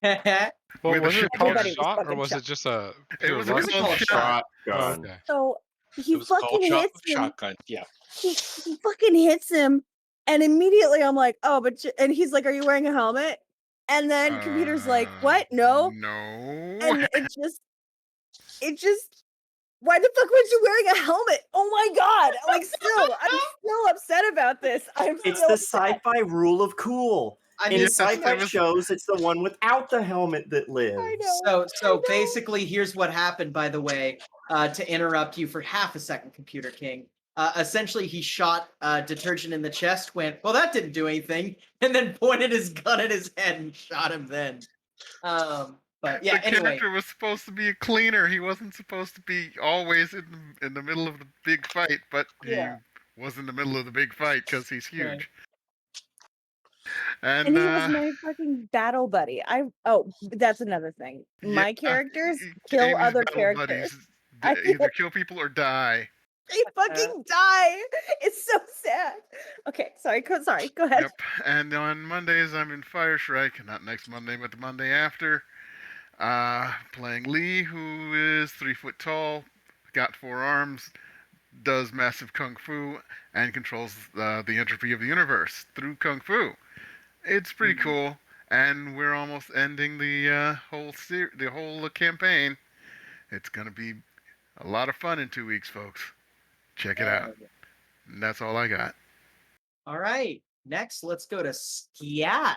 Well, With a was it called Everybody was shot or fucking was it shocked. just a It pure was It a was luck? a called called shot. shot. Oh, Shotgun. okay. So he It was called fucking hits him. shotgun. Yeah. He fucking hits him, and immediately I'm like, oh, but and he's like, are you wearing a helmet? And then computer's like, what? No. No. And it just why the fuck was you wearing a helmet? Oh my God. Like I'm still upset about this. I'm It's still the upset. sci-fi rule of cool. I In mean, Yes, sci-fi it was. shows, it's the one without the helmet that lives. I know. so I know. basically, here's what happened. By the way, to interrupt you for half a second, Computer King. Essentially, he shot Detergent in the chest. Went, well, that didn't do anything, and then pointed his gun at his head and shot him. Then, but yeah. The Anyway, character was supposed to be a cleaner. He wasn't supposed to be always in the middle of the big fight, but Yeah. he was in the middle of the big fight because he's Right. huge. And he was my fucking battle buddy. That's another thing. My yeah, characters kill Amy's other battle characters. buddies I either kill people or die. They fucking die. It's so sad. Okay, sorry. Go ahead. Yep. And on Mondays I'm in Fire Strike, not next Monday, but the Monday after. Playing Lee, who is 3 foot tall, got 4 arms, does massive kung fu, and controls the entropy of the universe through kung fu. It's pretty cool, and we're almost ending the whole campaign. It's gonna be a lot of fun in 2 weeks, folks. Check it out. And that's all I got. All right. Next, let's go to Skiat.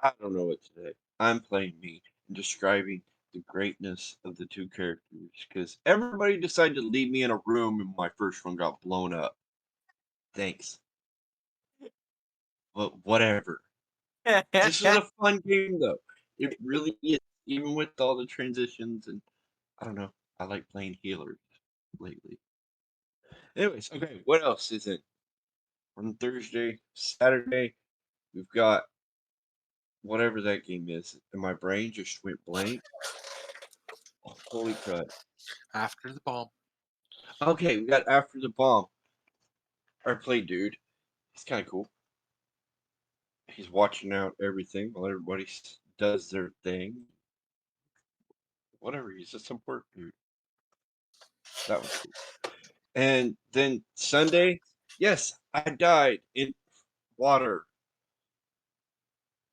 I don't know what to say. I'm playing me and describing the greatness of the two characters because everybody decided to leave me in a room and my first one got blown up. Thanks. But whatever. This is a fun game though. It really is. Even with all the transitions and I don't know. I like playing healers lately. Anyways, okay, what else is it? On Thursday, Saturday, we've got whatever that game is. And my brain just went blank. Holy crud. After the bomb. Okay, we got After the Bomb. Our play dude. He's kind of cool. He's watching out everything while everybody does their thing. Whatever, he's a support dude. That was cool. And then Sunday, yes, I died in water.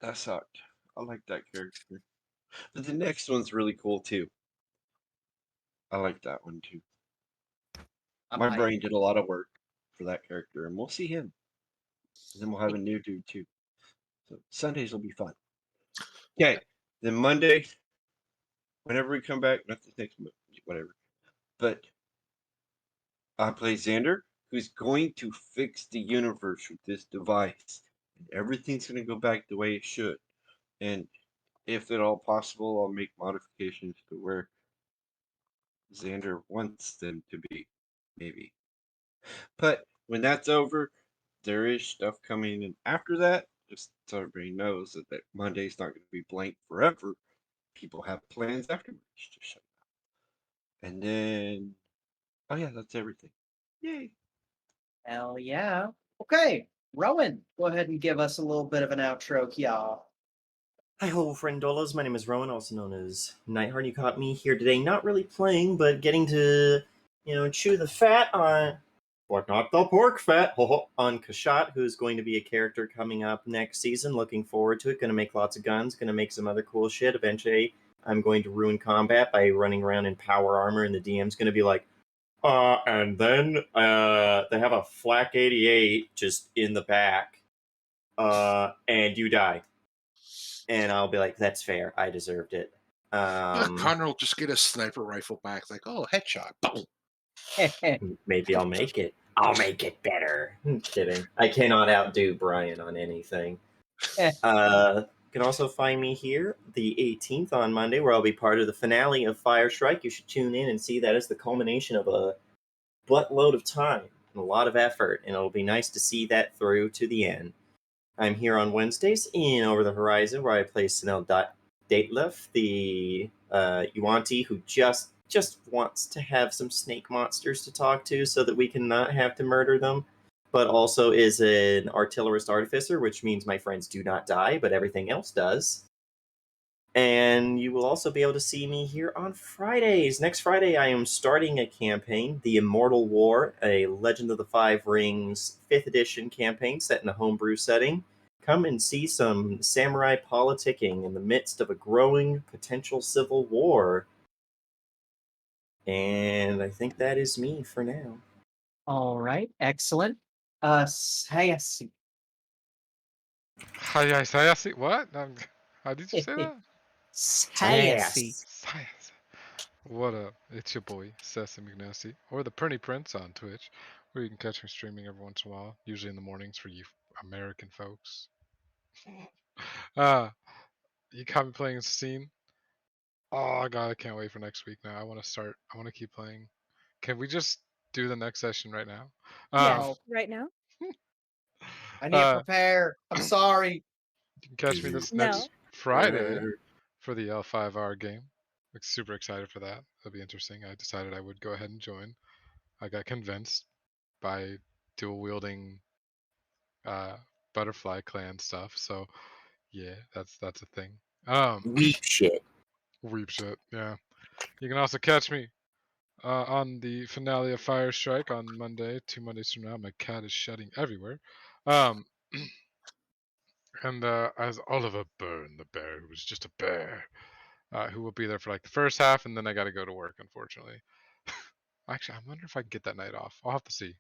That sucked. I like that character. But the next one's really cool too. I like that one too. My brain did a lot of work for that character, and we'll see him. And then we'll have a new dude too. So Sundays will be fun. Okay, then Monday, whenever we come back, not the next, whatever. But I play Xander, who's going to fix the universe with this device, and everything's going to go back the way it should. And if at all possible, I'll make modifications to where Xander wants them to be, maybe. But when that's over, there is stuff coming in after that. Just so everybody knows that Monday's not going to be blank forever. People have plans afterwards to shut up. And then, oh yeah, that's everything. Yay! Hell yeah. Okay, Rowan, go ahead and give us a little bit of an outro, y'all. Hi ho, friendolas. My name is Rowan, also known as Nightheart. You caught me here today, not really playing, but getting to, chew the fat on, but not the pork fat, on Kashat, who's going to be a character coming up next season. Looking forward to it. Going to make lots of guns. Going to make some other cool shit. Eventually, I'm going to ruin combat by running around in power armor, and the DM's going to be like, and then they have a flak 88 just in the back, and you die. And I'll be like, that's fair. I deserved it. Connor will just get a sniper rifle back, like, oh, headshot. Boom. Maybe I'll make it. I'll make it better. Kidding. I cannot outdo Brian on anything. You can also find me here the 18th on Monday, where I'll be part of the finale of Fire Strike. You should tune in and see that as the culmination of a buttload of time and a lot of effort, and it'll be nice to see that through to the end. I'm here on Wednesdays in Over the Horizon, where I play Sinel Datelef, the Yuanti who just wants to have some snake monsters to talk to so that we can not have to murder them, but also is an artillerist artificer, which means my friends do not die, but everything else does. And you will also be able to see me here on Fridays. Next Friday, I am starting a campaign, The Immortal War, a Legend of the Five Rings 5th edition campaign set in a homebrew setting. Come and see some samurai politicking in the midst of a growing potential civil war. And I think that is me for now. All right, excellent. Sayasi. Hayasayasi? What? How did you say that? Sayasi. Science. What up? It's your boy, Sesame McNasty, or the Pretty Prince on Twitch, where you can catch me streaming every once in a while, usually in the mornings for you American folks. You caught me playing Scene. Oh god, I can't wait for next week now. I want to keep playing. Can we just do the next session right now? Yes. Right now? I need to uh, prepare. I'm sorry. you can catch me this No. next Friday for the L5R game. Like, super excited for that. That'll be interesting. I decided I would go ahead and join. I got convinced by dual wielding butterfly clan stuff. So yeah, that's a thing. Weep shit. Weep shit. Yeah. You can also catch me on the finale of Fire Strike on Monday, 2 Mondays from now. My cat is shedding everywhere. And as Oliver Byrne, the bear who was just a bear, who will be there for like the first half, and then I got to go to work, unfortunately. Actually, I wonder if I can get that night off. I'll have to see.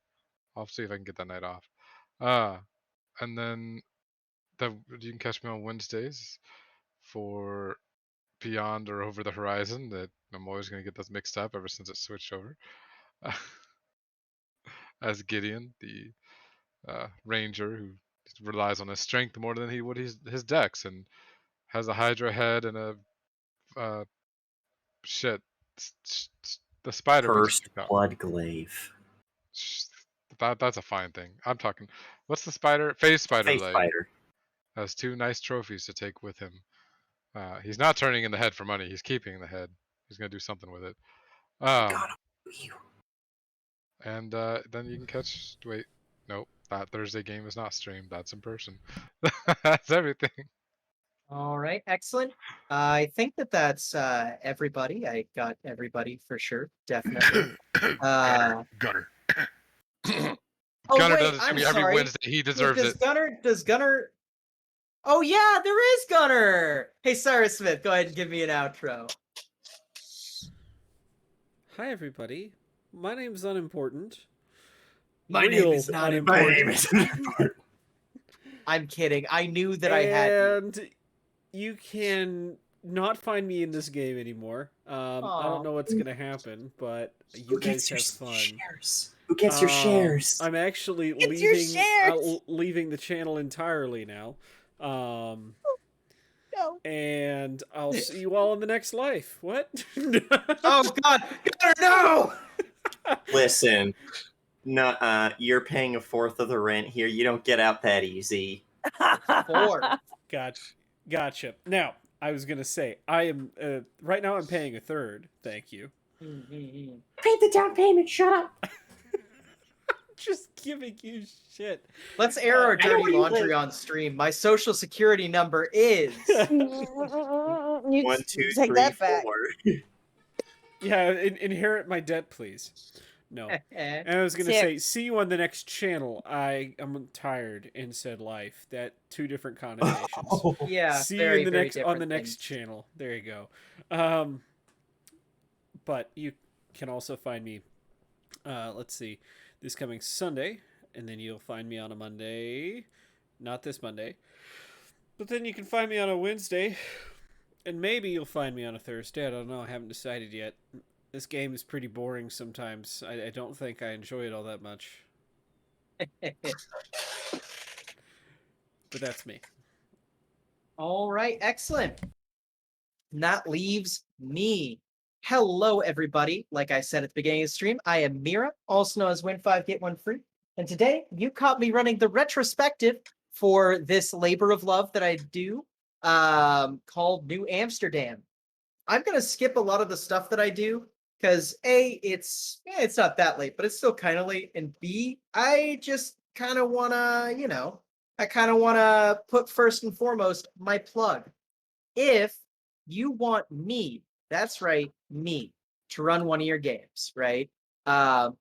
I'll see if I can get that night off. And then you can catch me on Wednesdays for beyond or over the horizon that I'm always going to get those mixed up ever since it switched over. As Gideon, the ranger who relies on his strength more than he would his dex, and has a Hydra head and a uh, shit. The spider we just Cursed picked out. Bloodglaive. That's a fine thing. I'm talking. What's the spider? Phase spider Face leg. spider. Has 2 nice trophies to take with him. He's not turning in the head for money. He's keeping the head. He's gonna do something with it. God, you. And then you can catch. Wait, nope. That Thursday game is not streamed. That's in person. That's everything. All right, excellent. I think that's everybody. I got everybody for sure, definitely. Gutter. Oh Gunner wait, does it to I'm me every sorry. Wednesday. He deserves does it. Does Gunner? Oh yeah, there is Gunner. Hey, Cyrus Smith, go ahead and give me an outro. Hi, everybody. My name's unimportant. My name is not unimportant. My name is unimportant. I'm kidding. I knew that I had you. And you can not find me in this game anymore. I Aw. don't know what's gonna happen, but you Who guys gets your have fun. shares? Who gets your shares? I'm actually It's your shares! leaving the channel entirely now. No. And I'll see you all in the next life. What? Oh God, Gunner, no! Listen, no, you're paying a fourth of the rent here. You don't get out that easy. 4. Gotcha. Now, I was gonna say, I am right now. I'm paying a third. Thank you. Pay the down payment. Shut up. Just giving you shit. Let's air our I know dirty where you laundry live. on stream. My social security number is. You 1, 2, take 3, that back. 4. Yeah, inherit my debt, please. No. And I was gonna say, see you on the next channel. I'm tired in said life. That 2 different connotations. Yeah, See you very, in the very next on different the next things. channel. There you go. But you can also find me. Let's see, this coming Sunday, and then you'll find me on a Monday. Not this Monday, but then you can find me on a Wednesday, and maybe you'll find me on a Thursday. I don't know. I haven't decided yet. This game is pretty boring sometimes. I don't think I enjoy it all that much. But that's me. All right, excellent. And that leaves me. Hello, everybody. Like I said at the beginning of the stream, I am Mira, also known as Win 5, Get 1 Free. And today, you caught me running the retrospective for this labor of love that I do called New Amsterdam. I'm going to skip a lot of the stuff that I do because A, it's not that late, but it's still kind of late. And B, I just kind of want to, I kind of want to put first and foremost my plug. If you want me, that's right, me, to run one of your games, right?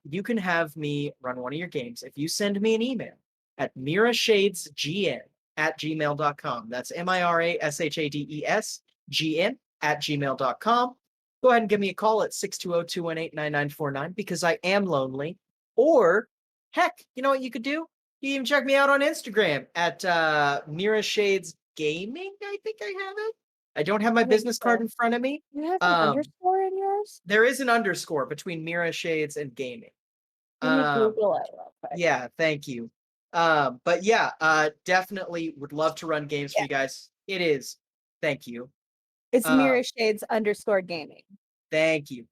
You can have me run one of your games if you send me an email at mirashadesgn@gmail.com. That's mirashadesgn@gmail.com. Go ahead and give me a call at 620-218-9949 because I am lonely. Or, heck, you know what you could do? You even check me out on Instagram at Mirashades Gaming, I think I have it. I don't have my business card in front of me. You have an underscore in yours? There is an underscore between Mira Shades and Gaming. Let me Google it real quick. Yeah, thank you. But yeah, definitely would love to run games for you guys. It is. Thank you. It's Mirror Shades _gaming. Thank you.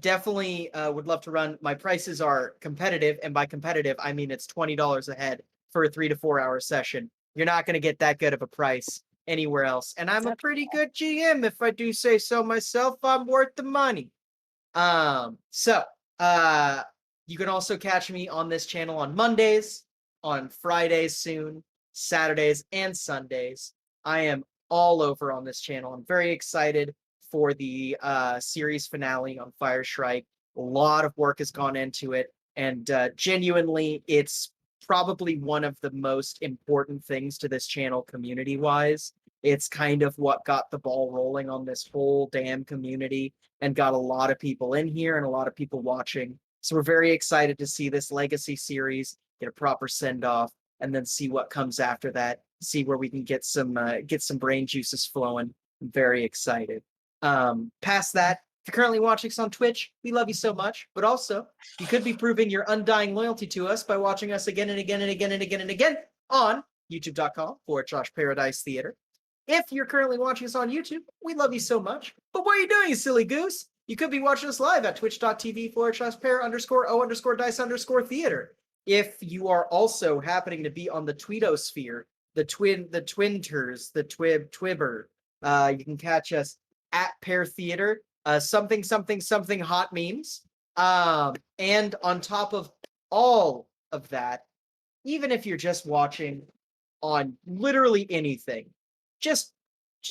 Definitely would love to run. My prices are competitive, and by competitive, I mean it's $20 a head for a 3 to 4 hour session. You're not going to get that good of a price anywhere else. And I'm a pretty good GM, if I do say so myself. I'm worth the money. You can also catch me on this channel on Mondays, on Fridays soon, Saturdays, and Sundays. I am all over on this channel. I'm very excited for the series finale on Fire Strike. A lot of work has gone into it, and genuinely, it's probably one of the most important things to this channel community-wise. It's kind of what got the ball rolling on this whole damn community and got a lot of people in here and a lot of people watching. So we're very excited to see this legacy series get a proper send-off and then see what comes after that, see where we can get some brain juices flowing I'm very excited. Past that, if you're currently watching us on Twitch, we love you so much. But also, you could be proving your undying loyalty to us by watching us again and again and again and again and again on youtube.com/Paradise Theater. If you're currently watching us on YouTube, we love you so much. But what are you doing, you silly goose? You could be watching us live at twitch.tv/pair_o_dice_theater. If you are also happening to be on the Tweetosphere, the Twinters, the Twibber, you can catch us at Pair Theater, something hot memes. And on top of all of that, even if you're just watching on literally anything, just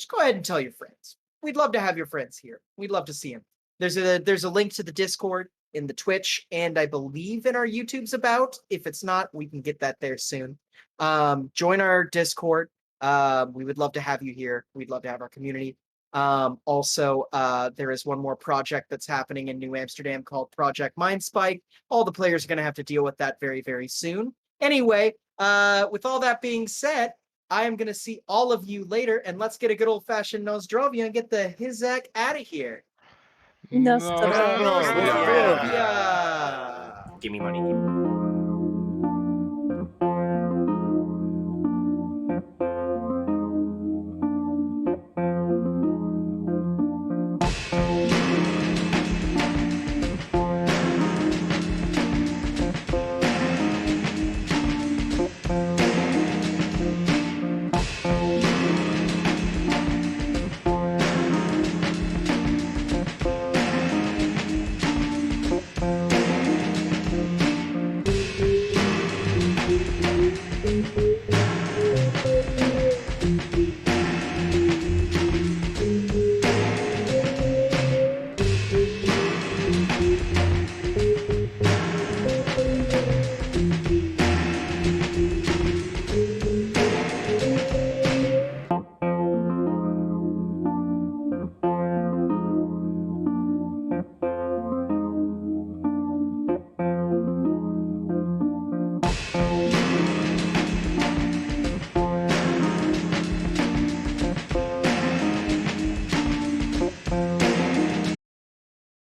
go ahead and tell your friends. We'd love to have your friends here. We'd love to see them. There's a link to the Discord in the Twitch, and I believe in our YouTube's about. If it's not, we can get that there soon. Join our Discord. We would love to have you here. We'd love to have our community. Also, there is one more project that's happening in New Amsterdam called Project Mindspike. All the players are going to have to deal with that very, very soon. Anyway, with all that being said, I am going to see all of you later, and let's get a good old-fashioned Nozdrovia and get the Hizak out of here. Nostrovia. Nostrovia. Give me money.